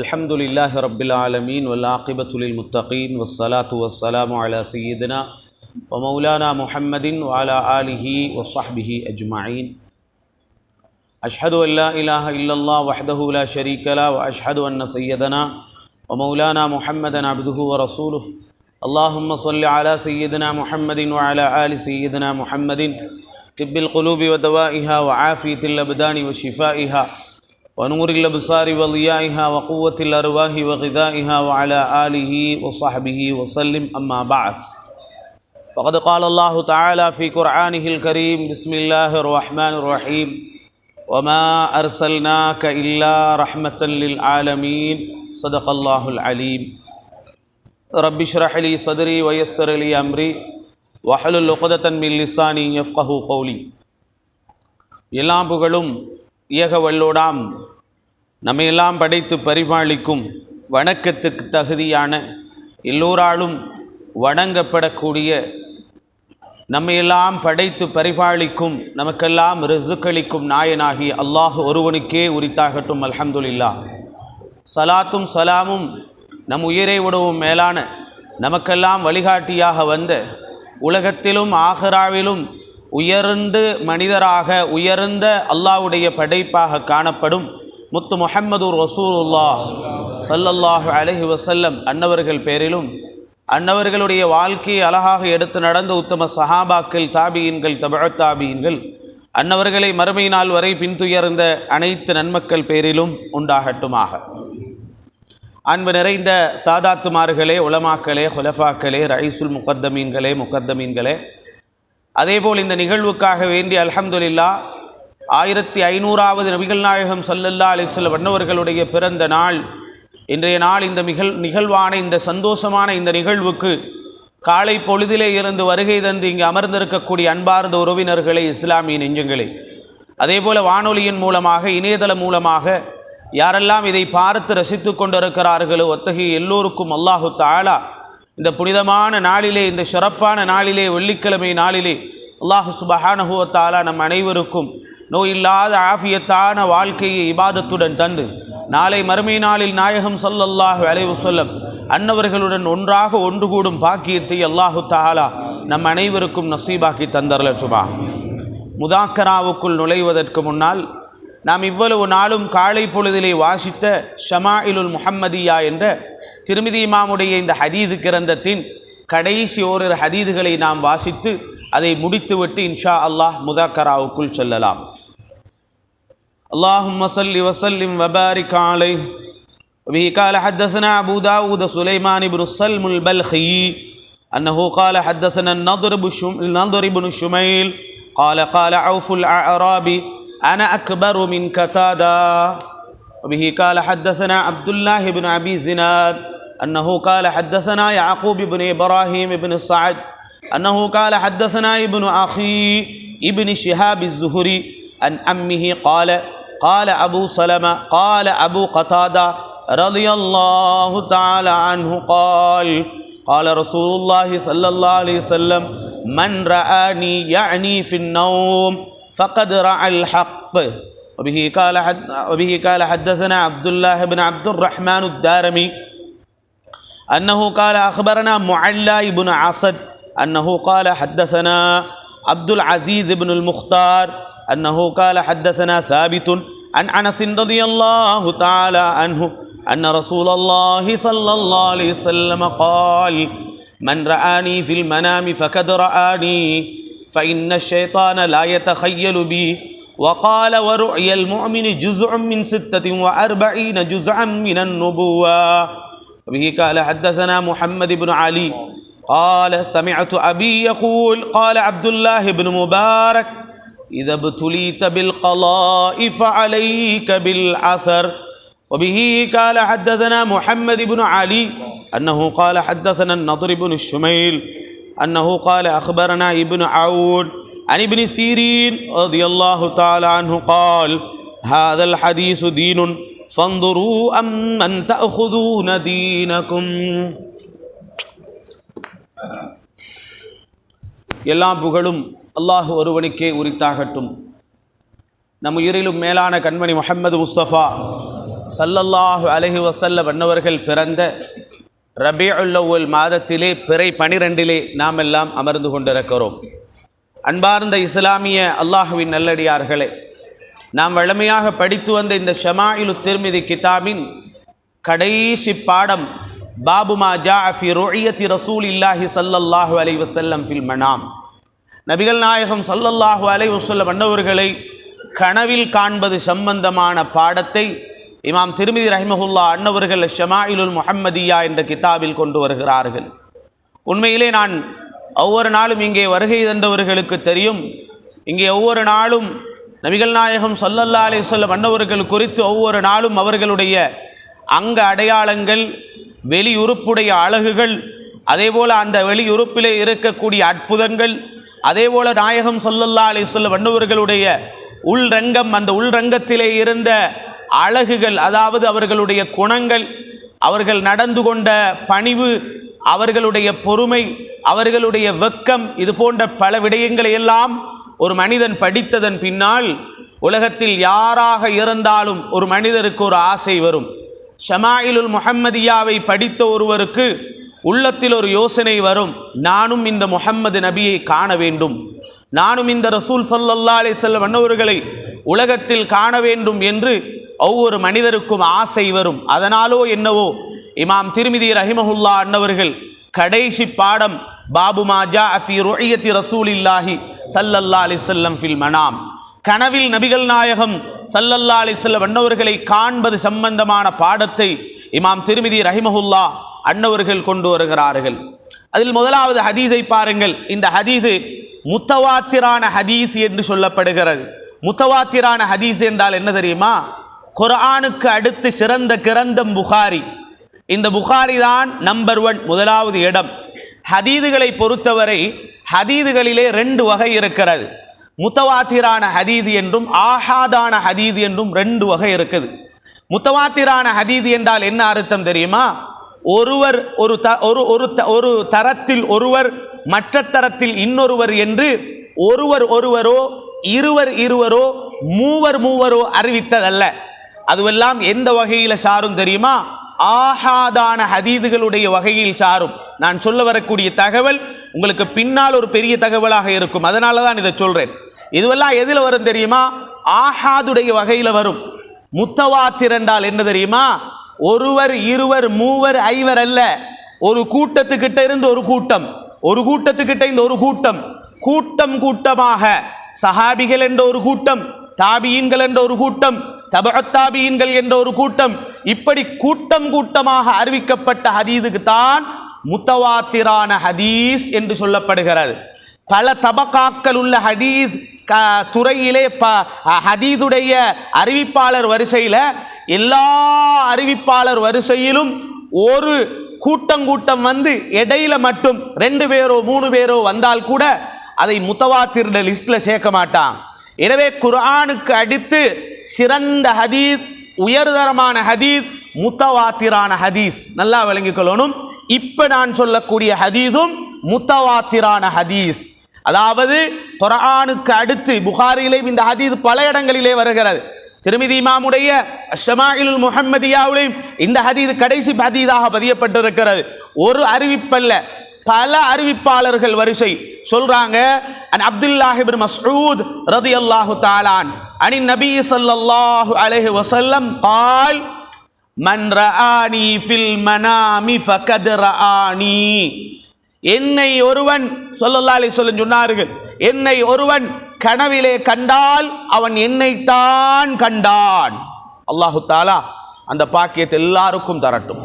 الحمد لله رب العالمين والعاقبة للمتقين والصلاة والسلام على سيدنا ومولانا محمد وعلى آله وصحبه أجمعين. أشهد أن لا إله إلا الله وحده لا شريك له وأشهد أن سيدنا ومولانا محمدا عبده ورسوله. اللهم صل على سيدنا محمد وعلى آل سيدنا محمد طب القلوب ودوائها وعافية الأبدان وشفائها ونور الأبصار وضيائها وقوة الأرواح وغذائها وعلى آله وصحبه وسلم. أما بعد، فقد قال الله تعالى في قرآنه الكريم: بسم الله الرحمن الرحيم، وما أرسلناك إلا رحمة للعالمين. صدق الله العليم. رب اشرح لي صدري ويسر لي أمري واحلل عقدة من لساني يفقهوا قولي. எல்லாம் புகழும் ஏக வல்லோடாம் நம்மையெல்லாம் படைத்து பரிபாலிக்கும் வணக்கத்துக்கு தகுதியான எல்லோராலும் வணங்கப்படக்கூடிய நம்மையெல்லாம் படைத்து பரிபாலிக்கும் நமக்கெல்லாம் ரிசுக்களிக்கும் நாயனாகி அல்லாஹ் ஒருவனுக்கே உரித்தாகட்டும். அல்ஹம்துலில்லாஹ். சலாத்தும் சலாமும் நம் உயிரை விடவும் மேலான நமக்கெல்லாம் வழிகாட்டியாக வந்த உலகத்திலும் ஆகிராவிலும் உயர்ந்து மனிதராக உயர்ந்த அல்லாஹ்வுடைய படைப்பாக காணப்படும் முத்து முஹம்மது ரசூலுல்லாஹ் ஸல்லல்லாஹு அலைஹி வஸல்லம் அன்னவர்கள் பேரிலும் அன்னவர்களுடைய வாழ்க்கையை அழகாக எடுத்து நடந்த உத்தம சஹாபாக்கள், தாபியீன்கள், தபஅத் தாபியீன்கள், அன்னவர்களை மறுமை நாள் வரை பின்துயர்ந்த அனைத்து நன்மக்கள் பேரிலும் உண்டாகட்டுமாக. அன்பு நிறைந்த சாதாத்துமார்களே, உலமாக்களே, ஹுலஃபாக்களே, ரயீசுல் முகத்தமீன்களே, முகத்தமீன்களே, அதேபோல் இந்த நிகழ்வுக்காக வேண்டி அல்ஹம்துலில்லாஹ் 1500வது நபிகள் நாயகம் ஸல்லல்லாஹு அலைஹி வஸல்லம் அன்னவர்களுடைய பிறந்த நாள் இன்றைய நாள். இந்த நிகழ்வான இந்த சந்தோஷமான இந்த நிகழ்வுக்கு காலை பொழுதிலே இருந்து வருகை தந்து இங்கு அமர்ந்திருக்கக்கூடிய அன்பார்ந்த உறவினர்களே, இஸ்லாமிய நெஞ்சங்களே, அதேபோல் வானொலியின் மூலமாக இணையதளம் மூலமாக யாரெல்லாம் இதை பார்த்து ரசித்து கொண்டிருக்கிறார்களோ அத்தகைய எல்லோருக்கும் அல்லாஹு தஆலா இந்த புனிதமான நாளிலே, இந்த சிறப்பான நாளிலே, வெள்ளிக்கிழமை நாளிலே அல்லாஹ் சுப்ஹானஹு வ தஆலா நம் அனைவருக்கும் நோயில்லாத ஆஃபியத்தான வாழ்க்கையை இபாதத்துடன் தந்து நாளை மறுமை நாளில் நாயகம் ஸல்லல்லாஹு அலைஹி வஸல்லம் அன்னவர்களுடன் ஒன்றாக ஒன்று கூடும் பாக்கியத்தை அல்லாஹு தஆலா நம் அனைவருக்கும் நசீபாக்கி தந்தரல சுபா. முதாக்கராவுக்குள் நுழைவதற்கு முன்னால் நாம் இவ்வளவு நாளும் காலை பொழுதிலே வாசித்த ஷமாயிலுல் முஹம்மதியா என்ற திருமிதி இமாமுடைய இந்த ஹதீது கிரந்தத்தின் கடைசி ஓரிரு ஹதீதுகளை நாம் வாசித்து அதை முடித்துவிட்டு இன்ஷா அல்லாஹ் முதாக்கராவுக்குள் செல்லலாம். அல்லாஹும்ம ஸல்லி வஸல்லிம் வபாரிக் அலைஹி. وبه قال حدثنا أبو داود سليمان بن السلم البلخي أنه قال حدثنا النضر بن شميل قال قال عوف الأعرابي أنا أكبر من قتادة. وبه قال حدثنا عبد الله بن أبي زناد أنه قال حدثنا يعقوب بن إبراهيم بن سعد أنه قال حدثنا ابن أخي ابن شهاب الزهري عن أمه قال قال أبو سلمة قال أبو قتادة رضي الله تعالى عنه قال قال رسول الله صلى الله عليه وسلم من رآني يعني في النوم فقد رأى الحق. وبه قال حدثنا عبد الله بن عبد الرحمن الدارمي أنه قال أخبرنا معلى بن عصد أنه قال حدثنا عبد العزيز بن المختار أنه قال حدثنا ثابت عن أنس رضي الله تعالى عنه أن رسول الله صلى الله عليه وسلم قال من رآني في المنام فقد رآني فإن الشيطان لا يتخيل بي. وقال ورؤي المؤمن جزء من 46 جزءا من النبوة. وبه قال حدثنا محمد بن علي قال سمعت أبي يقول قال عبد الله بن مبارك إذا ابتليت بالقضاء فعليك بالعثر. وبه قال حدثنا محمد بن علي أنه قال حدثنا النضر بن الشميل أنه قال أخبرنا ابن عون عن ابن سيرين رضي الله تعالى عنه قال هذا الحديث دين فانظروا أمن تأخذون دينكم. எல்லா புகழும் அல்லாஹ் ஒருவனுக்கே உரித்தாகட்டும். நம் உயிரிலும் மேலான கண்மணி முஹம்மது முஸ்தபா ஸல்லல்லாஹு அலைஹி வஸல்லம் அன்னவர்கள் பிறந்த ரபீஉல் அவ்வல் மாதத்திலே பிறை 12 நாம் எல்லாம் அமர்ந்து கொண்டிருக்கிறோம். அன்பார்ந்த இஸ்லாமிய அல்லாஹுவின் நல்லடியார்களே, நாம் வழமையாக படித்து வந்த இந்த ஷமாயிலு திர்மிதி கிதாபின் கடைசி பாடம் பாபு மா ஜாஅ ஃபி ருஅயத்தி ரசூலில்லாஹி ஸல்லல்லாஹு அலைஹி வஸல்லம் ஃபில் மனாம். நபிகள் நாயகம் ஸல்லல்லாஹு அலைஹி வஸல்லம் அன்னவர்களை கனவில் காண்பது சம்பந்தமான பாடத்தை இமாம் திர்மிதி ரஹிமஹுல்லா அன்னவர்கள் ஷமாயிலுல் முஹம்மதியா என்ற கிதாபில் கொண்டு வருகிறார்கள். உண்மையிலே நான் ஒவ்வொரு நாளும் இங்கே வருகை தந்தவர்களுக்கு தெரியும், இங்கே ஒவ்வொரு நாளும் நபிகள் நாயகம் ஸல்லல்லாஹு அலைஹி வஸல்லம் அன்னவர்கள் குறித்து ஒவ்வொரு நாளும் அவர்களுடைய அங்க அடையாளங்கள், வெளியுறுப்புடைய அழகுகள், அதேபோல் அந்த வெளியுறுப்பிலே இருக்கக்கூடிய அற்புதங்கள், அதேபோல் நாயகம் ஸல்லல்லாஹு அலைஹி வஸல்லம் அன்னவர்களுடைய உள்ரங்கம், அந்த உள்ரங்கத்திலே இருந்த அழகுகள், அதாவது அவர்களுடைய குணங்கள், அவர்கள் நடந்து கொண்ட பணிவு, அவர்களுடைய பொறுமை, அவர்களுடைய வெக்கம், இது போன்ற பல விடயங்களை எல்லாம் ஒரு மனிதன் படித்ததன் பின்னால் உலகத்தில் யாராக இருந்தாலும் ஒரு மனிதருக்கு ஒரு ஆசை வரும். ஷமாயிலுல் முஹம்மதியாவை படித்த ஒருவருக்கு உள்ளத்தில் ஒரு யோசனை வரும், நானும் இந்த முஹம்மது நபியை காண வேண்டும், நானும் இந்த ரசூல் ஸல்லல்லாஹு அலைஹி வஸல்லம் அன்னவர்களை உலகத்தில் காண வேண்டும் என்று ஒவ்வொரு மனிதருக்கும் ஆசை வரும். அதனாலோ என்னவோ இமாம் திர்மிதி ரஹிமஹுல்லா அன்னவர்கள் கடைசி பாடம் பாபு மா ஜாஅ ஃபி ருஅயத்தி ரசூலில்லாஹி ஸல்லல்லாஹு அலைஹி வஸல்லம் ஃபில் மனாம், கனவில் நபிகள் நாயகம் ஸல்லல்லாஹு அலைஹி வஸல்லம் அன்னவர்களை காண்பது சம்பந்தமான பாடத்தை இமாம் திர்மிதி ரஹிமஹுல்லா அன்னவர்கள் கொண்டு வருகிறார்கள். அதில் முதலாவது ஹதீஸை பாருங்கள். இந்த ஹதீஸு முத்தவாத்திரான ஹதீஸ் என்று சொல்லப்படுகிறது. முத்தவாத்திரான ஹதீஸ் என்றால் என்ன தெரியுமா? குர்ஆனுக்கு அடுத்து சிறந்த கிரந்தம் புகாரி. இந்த புகாரி தான் நம்பர் 1, முதலாவது இடம். ஹதீதுகளை பொறுத்தவரை ஹதீதுகளிலே 2 வகை இருக்கிறது. முத்தவாத்திரான ஹதீது என்றும் ஆஹாதான ஹதீது என்றும் 2 வகை இருக்குது. முத்தவாத்திரான ஹதீது என்றால் என்ன அர்த்தம் தெரியுமா? ஒருவர் ஒரு தரத்தில் ஒருவர், மற்ற தரத்தில் இன்னொருவர் என்று ஒருவரோ இருவரோ மூவரோ அறிவித்ததல்ல. அதுவெல்லாம் எந்த வகையில் சாரும் தெரியுமா? ஆஹாதான ஹதீதுகளுடைய வகையில் சாரும். நான் சொல்ல வரக்கூடிய தகவல் உங்களுக்கு பின்னால் ஒரு பெரிய தகவலாக இருக்கும், அதனால தான் இதை சொல்றேன். இதுவெல்லாம் எதில் வரும் தெரியுமா? ஆஹாதுடைய வகையில் வரும். முத்தவாத்திர் என்றால் என்ன தெரியுமா? ஒருவர், இருவர், மூவர், ஐவர் அல்ல. ஒரு கூட்டத்துக்கிட்ட இருந்து ஒரு கூட்டம், ஒரு கூட்டத்துக்கிட்ட இந்த ஒரு கூட்டம், கூட்டமாக சஹாபிகள் என்ற ஒரு கூட்டம், தாபியீன்கள் என்ற ஒரு கூட்டம், தபஅத் தாபியீன்கள் என்ற ஒரு கூட்டம், இப்படி கூட்டமாக அறிவிக்கப்பட்ட ஹதீஸுக்கு தான் முத்தவாத்திரான ஹதீஸ் என்று சொல்லப்படுகிறது. பல தபகாக்கள் உள்ள ஹதீஸ் துறையிலே ஹதீதுடைய அறிவிப்பாளர் வரிசையில் எல்லா அறிவிப்பாளர் வரிசையிலும் ஒரு கூட்டம் வந்து இடையில மட்டும் 2 பேரோ 3 பேரோ வந்தால் கூட அதை முத்தவாத்திர் லிஸ்ட்ல சேர்க்க மாட்டான். எனவே குர்ஆனுக்கு அடுத்து சிறந்த ஹதீஸ், உயர்தரமான ஹதீஸ் முத்தவாத்திரான ஹதீஸ். நல்லா விளங்கிக் கொள்ளணும். இப்ப நான் சொல்லக்கூடிய ஹதீஸும் முத்தவாத்திரான ஹதீஸ். அதாவது குர்ஆனுக்கு அடுத்து புகாரியிலே இந்த ஹதீஸ் பல இடங்களிலே வருகிறது. திர்மிதி இமாமுடைய ஷமாயிலுல் முஹம்மதியாவிலே இந்த ஹதீஸ் கடைசி ஹதீஸாக பதியப்பட்டிருக்கிறது. ஒரு அறிவிப்பல்ல, பல அறிவிப்பாளர்கள் வரிசை சொல்றாங்க. அன் அப்துல்லாஹ் இப்னு மஸ்ஊத் ரலியல்லாஹு தஆலா அன் நபி ஸல்லல்லாஹு அலைஹி வஸல்லம் قال من رآني في المنام فقد رآني. என்னை ஒருவன் ஸல்லல்லாஹு அலைஹி வஸல்லம் சொன்னார்கள், என்னை ஒருவன் கனவிலே கண்டால் அவன் என்னைத்தான் கண்டான். அல்லாஹு தஆலா அந்த பாக்கியத்தை எல்லாருக்கும் தரட்டும்.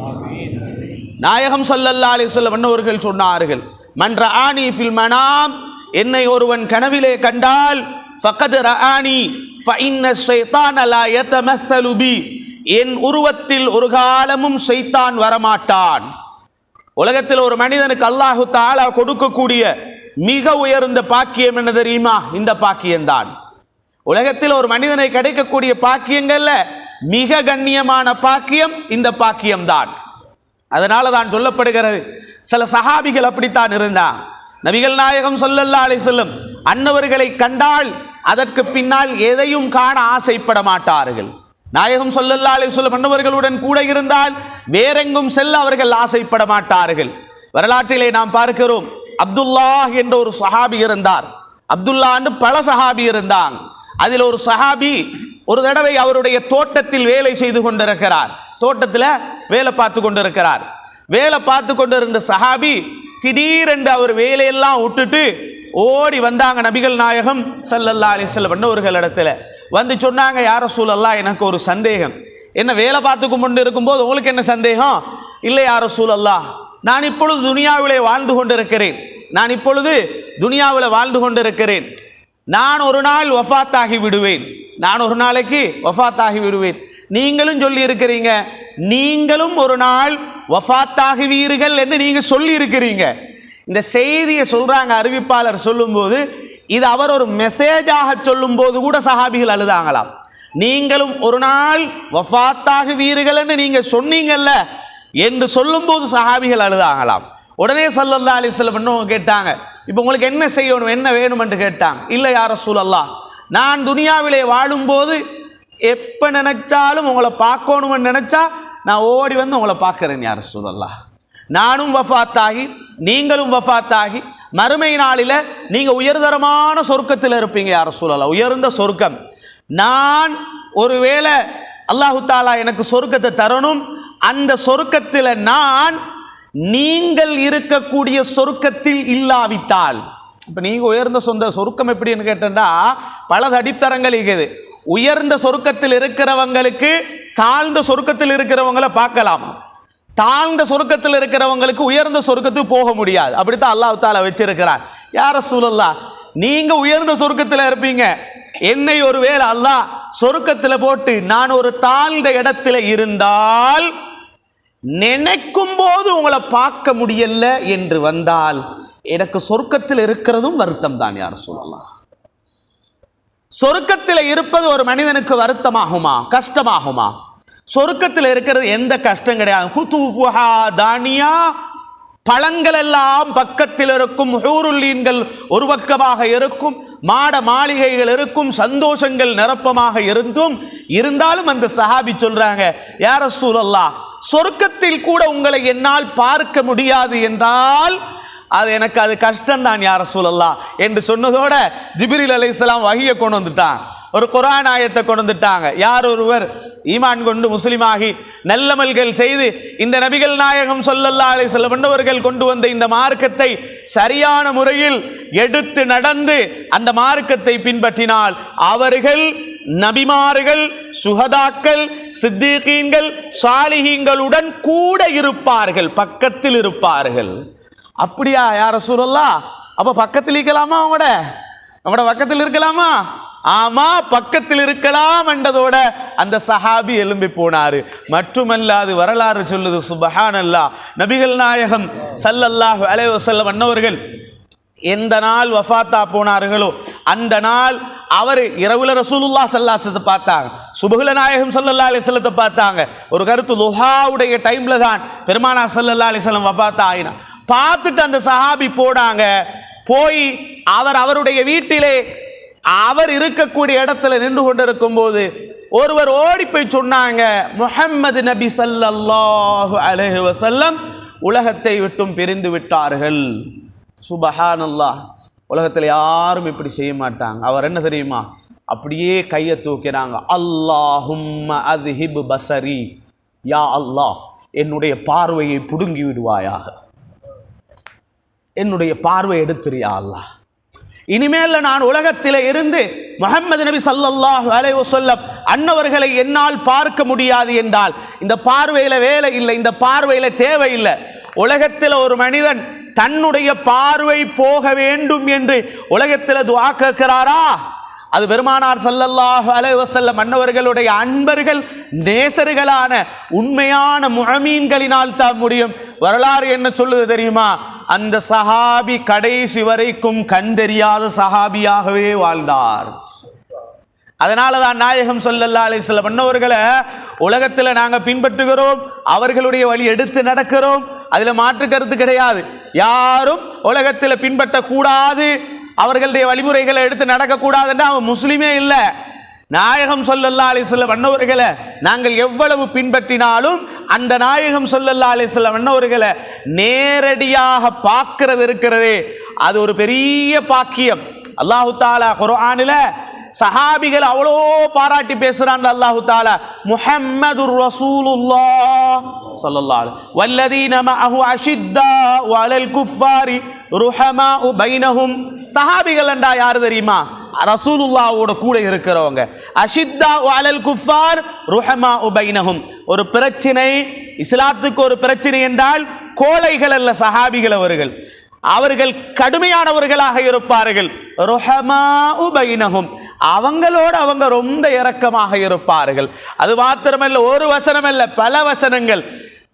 நாயகம் ஸல்லல்லாஹு அலைஹி வஸல்லம் அன்னவர்கள் சொன்னார்கள், மன் ரஆனி ஃபில் மனாம், என்னை ஒருவன் கனவிலே கண்டால் ஃபகத் ரஆனி ஃபஇன்ன ஷைத்தான லா யதமஸ்ஸலு பி, என் உருவத்தில் ஒரு காலமும் ஷைத்தான் வரமாட்டான். உலகத்தில் ஒரு மனிதனுக்கு அல்லாஹு தஆலா கொடுக்கக்கூடிய மிக உயர்ந்த பாக்கியம் என்ன தெரியுமா? இந்த பாக்கியம்தான். உலகத்தில் ஒரு மனிதனை கிடைக்கக்கூடிய பாக்கியங்கள்ல மிக கண்ணியமான பாக்கியம் இந்த பாக்கியம்தான். அதனால தான் சொல்லப்படுகிறது, சில சஹாபிகள் அப்படித்தான் இருந்தான். நபிகள் நாயகம் ஸல்லல்லாஹு அலைஹி வஸல்லம் அன்னவர்களை கண்டால் அதற்கு பின்னால் எதையும் காண ஆசைப்பட மாட்டார்கள். நாயகம் ஸல்லல்லாஹு அலைஹி வஸல்லம் அன்னவர்களுடன் கூட இருந்தால் வேறெங்கும் செல்ல அவர்கள் ஆசைப்பட மாட்டார்கள். வரலாற்றிலே நாம் பார்க்கிறோம், அப்துல்லா என்ற ஒரு சஹாபி இருந்தார். அப்துல்லான்னு பல சஹாபி இருந்தாங்க. அதில் ஒரு சஹாபி ஒரு தடவை அவருடைய தோட்டத்தில் வேலை செய்து கொண்டிருக்கிறார். தோட்டத்தில் வேலை பார்த்து கொண்டிருக்கிறார். வேலை பார்த்து கொண்டிருந்த சஹாபி திடீரென்று அவர் வேலையெல்லாம் விட்டுட்டு ஓடி வந்தாங்க நபிகள் நாயகம் ஸல்லல்லாஹு அலைஹி வஸல்லம் அன்னவர்களிடத்தில். வந்து சொன்னாங்க, யா ரசூலல்லாஹ், எனக்கு ஒரு சந்தேகம். என்ன வேலை பார்த்து கொண்டு இருக்கும்போது உங்களுக்கு என்ன சந்தேகம்? இல்லை யா ரசூலல்லாஹ், நான் இப்பொழுது துனியாவிலே வாழ்ந்து கொண்டிருக்கிறேன். நான் ஒரு நாள் வஃபாத்தாகி விடுவேன். நான் ஒரு நாளைக்கு வஃபாத்தாகி விடுவேன். நீங்களும் சொல்லி இருக்கிறீங்க, நீங்களும் ஒரு நாள் வஃபாத்தாகுவீர்கள் என்று நீங்க சொல்லி இருக்கிறீங்க. இந்த செய்தியை சொல்றாங்க அறிவிப்பாளர் சொல்லும்போது, இது அவர் ஒரு மெசேஜாக சொல்லும் போது கூட சஹாபிகள் அழுதாங்களாம். நீங்களும் ஒரு நாள் வஃபாத்தாகுவீர்கள் என்று நீங்க சொன்னீங்கல்ல என்று சொல்லும் போது சஹாபிகள் அழுதாங்களாம். உடனே ஸல்லல்லாஹு அலைஹி வஸல்லம் கேட்டாங்க, இப்போ உங்களுக்கு என்ன செய்யணும், என்ன வேணும் என்று கேட்டாங்க. இல்லை யா ரசூலல்லாஹ், நான் துனியாவிலே வாழும்போது எப்போ நினைச்சாலும் உங்களை பார்க்கணும்னு நினைச்சா நான் ஓடி வந்து உங்களை பார்க்கிறேன் யா ரசூலல்லாஹ். நானும் வஃபாத்தாகி நீங்களும் வஃபாத்தாகி மறுமை நாளில் நீங்க உயர்தரமான சொர்க்கத்தில் இருப்பீங்க யா ரசூலல்லாஹ், உயர்ந்த சொர்க்கம். நான் ஒருவேளை அல்லாஹு தாலா எனக்கு சொர்க்கத்தை தரணும், அந்த சொர்க்கத்தில் நான் நீங்கள் இருக்கக்கூடிய சொர்க்கத்தில் இல்லாவிட்டால், இப்போ நீங்கள் உயர்ந்த சொர்க்கம் எப்படின்னு கேட்டா பல அடித்தரங்கள் இருக்குது. உயர்ந்த சொர்க்கத்தில் இருக்கிறவங்களுக்கு தாழ்ந்த சொர்க்கத்தில் இருக்கிறவங்களை பார்க்கலாம், தாழ்ந்த சொர்க்கத்தில் இருக்கிறவங்களுக்கு உயர்ந்த சொர்க்கத்துக்கு போக முடியாது. அப்படித்தான் அல்லாஹ் தாலா வச்சிருக்கிறார். யா ரசூலல்லாஹ், நீங்க உயர்ந்த சொர்க்கத்தில் இருப்பீங்க, என்னை ஒருவேளை அல்லாஹ் சொர்க்கத்தில் போட்டு நான் ஒரு தாழ்ந்த இடத்துல இருந்தால், நினைக்கும் போது உங்களை பார்க்க முடியல என்று வந்தால் எனக்கு சொர்க்கத்தில் இருக்கிறதும் வருத்தம் தான் யா ரசூலல்லாஹ். சொர்க்கத்தில் இருப்பது ஒரு மனிதனுக்கு வருத்தமாகுமா, கஷ்டமாகுமா? சொர்க்கத்தில் இருக்கிறது எந்த கஷ்டம் கிடையாது. குதூஃபுஹா தானியா, பழங்கள் எல்லாம் பக்கத்தில் இருக்கும், ஹூருல்லீன்கள் ஒரு பக்கமாக இருக்கும், மாட மாளிகைகள் இருக்கும், சந்தோஷங்கள் நிரப்பமாக இருந்தாலும் அந்த சஹாபி சொல்றாங்க, யா ரசூலல்லாஹ், சொர்க்கத்தில் கூட உங்களை என்னால் பார்க்க முடியாது என்றால் எனக்கு அது கஷ்டம்தான் யா ரசூலல்லாஹ் என்று சொன்னதோட ஜிப்ரீல் அலைஹிஸ்ஸலாம் வஹியை கொண்டு வந்துட்டாங்க, ஒரு குர்ஆன் ஆயத்தை கொண்டு வந்துட்டாங்க. யார் ஒருவர் ஈமான் கொண்டு முஸ்லிமாகி நல்லமல்கள் செய்து இந்த நபிகள் நாயகம் ஸல்லல்லாஹு அலைஹி வஸல்லம் அவர்கள் கொண்டு வந்த இந்த மார்க்கத்தை சரியான முறையில் எடுத்து நடந்து அந்த மார்க்கத்தை பின்பற்றினால் அவர்கள் நபிமார்கள், சுஹதாக்கள், சித்தீகீன்கள், சாலிஹீன்களுடன் கூட இருப்பார்கள், பக்கத்தில் இருப்பார்கள். அப்படியா யா ரசூலல்லாஹ், அப்ப பக்கத்தில் இருக்கலாமா? அவங்களோட பக்கத்தில் இருக்கலாமா? ஆமா, பக்கத்தில் இருக்கலாம் என்றதோட அந்த சஹாபி எழும்பி போனாரு. மட்டுமல்லாது வரலாறு சொல்லுது, சுப்ஹானல்லாஹ், நபிகள் நாயகம் ஸல்லல்லாஹு அலைஹி வஸல்லம் அன்னவர்கள் எந்த நாள் வஃபாத்தா போனார்களோ அந்த நாள் அவர் இரவுல ரசூலுல்லாஹ் ஸல்லல்லாஹு அலைஹி வஸல்லம் பார்த்தாங்க, சுபஹுல நாயகம் ஸல்லல்லாஹு அலைஹி வஸல்லத்தை பார்த்தாங்க. ஒரு கருத்து லுஹாவுடைய டைம்ல தான் பெருமானார் ஸல்லல்லாஹு அலைஹி வஸல்லம் வஃபாத்தா ஆயினா. பார்த்துட்டு அந்த சஹாபி போய் அவருடைய வீட்டிலே அவர் இருக்கக்கூடிய இடத்துல நின்று கொண்டிருக்கும் போது ஒருவர் ஓடி போய் சொன்னாங்க, முஹம்மது நபி ஸல்லல்லாஹு அலைஹி வஸல்லம் உலகத்தை விட்டும் பிரிந்து விட்டார்கள். சுப்ஹானல்லாஹ், உலகத்தில் யாரும் இப்படி செய்ய மாட்டாங்க. அவர் என்ன தெரியுமா, அப்படியே கையை தூக்கினாங்க, அல்லாஹும்ம அத்ஹிப் பஸரி, யா அல்லாஹ், என்னுடைய பார்வையை புடுங்கி விடுவாயாக, என்னுடைய பார்வை எடுத்துறியா அல்லாஹ், இனிமேல் நான் உலகத்தில் இருந்து முஹம்மது நபி ஸல்லல்லாஹு அலைஹி வஸல்லம் அன்னவர்களை என்னால் பார்க்க முடியாது என்றால் இந்த பார்வையில வேலை இல்லை, இந்த பார்வையில தேவை இல்லை. உலகத்தில் ஒரு மனிதன் தன்னுடைய பார்வை போக வேண்டும் என்று உலகத்தில் துஆ கேட்கிறாரா, அது பெருமானார் ஸல்லல்லாஹு அலைஹி வஸல்லம் அன்னவர்களுடைய அன்பர்கள், நேசர்களான உண்மையான முஅமீன்களினால் தான் முடியும். வரலாறு என்ன சொல்லுது தெரியுமா, அந்த சஹாபி கடைசி வரைக்கும் கண் தெரியாத சஹாபியாகவே வாழ்ந்தார். அதனால தான் நாயகம் ஸல்லல்லாஹு அலைஹி வஸல்லம் அன்னவர்களை உலகத்தில் நாங்கள் பின்பற்றுகிறோம், அவர்களுடைய வழி எடுத்து நடக்கிறோம், அதில் மாற்று கருத்து கிடையாது. யாரும் உலகத்தில் பின்பற்றக்கூடாது, அவர்களுடைய வழிமுறைகளை எடுத்து நடக்கக்கூடாதுன்னா அவன் முஸ்லீமே இல்லை. நாயகம் ஸல்லல்லாஹு அலைஹி வஸல்லம் அன்னவர்களை நாங்கள் எவ்வளவு பின்பற்றினாலும் அந்த நாயகம் ஸல்லல்லாஹு அலைஹி வஸல்லம் அன்னவர்களை நேரடியாக பார்க்கிறது இருக்கிறதே, அது ஒரு பெரிய பாக்கியம். அல்லாஹு தஆலா குர்ஆனில் சஹாபிகள் அவ்வளோ பாராட்டி பேசுறான். அல்லாஹு தஆலா முஹம்மதுர் ரசூலுல்லாஹ் ஸல்லல்லாஹு அலைஹி வல்லதீன மஅஹு அஷித்தாஉ அலல் குஃபாரி ருஹமாஉ பைனஹும். சஹாபிகள் என்றா யார் தெரியுமா? ரசூலுல்லாஹ்வோட கூட இருக்கிறவங்க. அஷித்தாஉ அலல் குஃபார் ருஹமாஉ பைனஹும். ஒரு பிரச்சனை, இஸ்லாத்துக்கு ஒரு பிரச்சனை என்றால் கோழைகள் அல்ல சஹாபிகள், அவர்கள் கடுமையானவர்களாக இருப்பார்கள். ருஹமாஉ பைனஹும், அவங்களோட அவங்க ரொம்ப இரக்கமாக இருப்பார்கள். அது மாத்திரமல்ல, ஒரு வசனம் அல்ல, பல வசனங்கள்.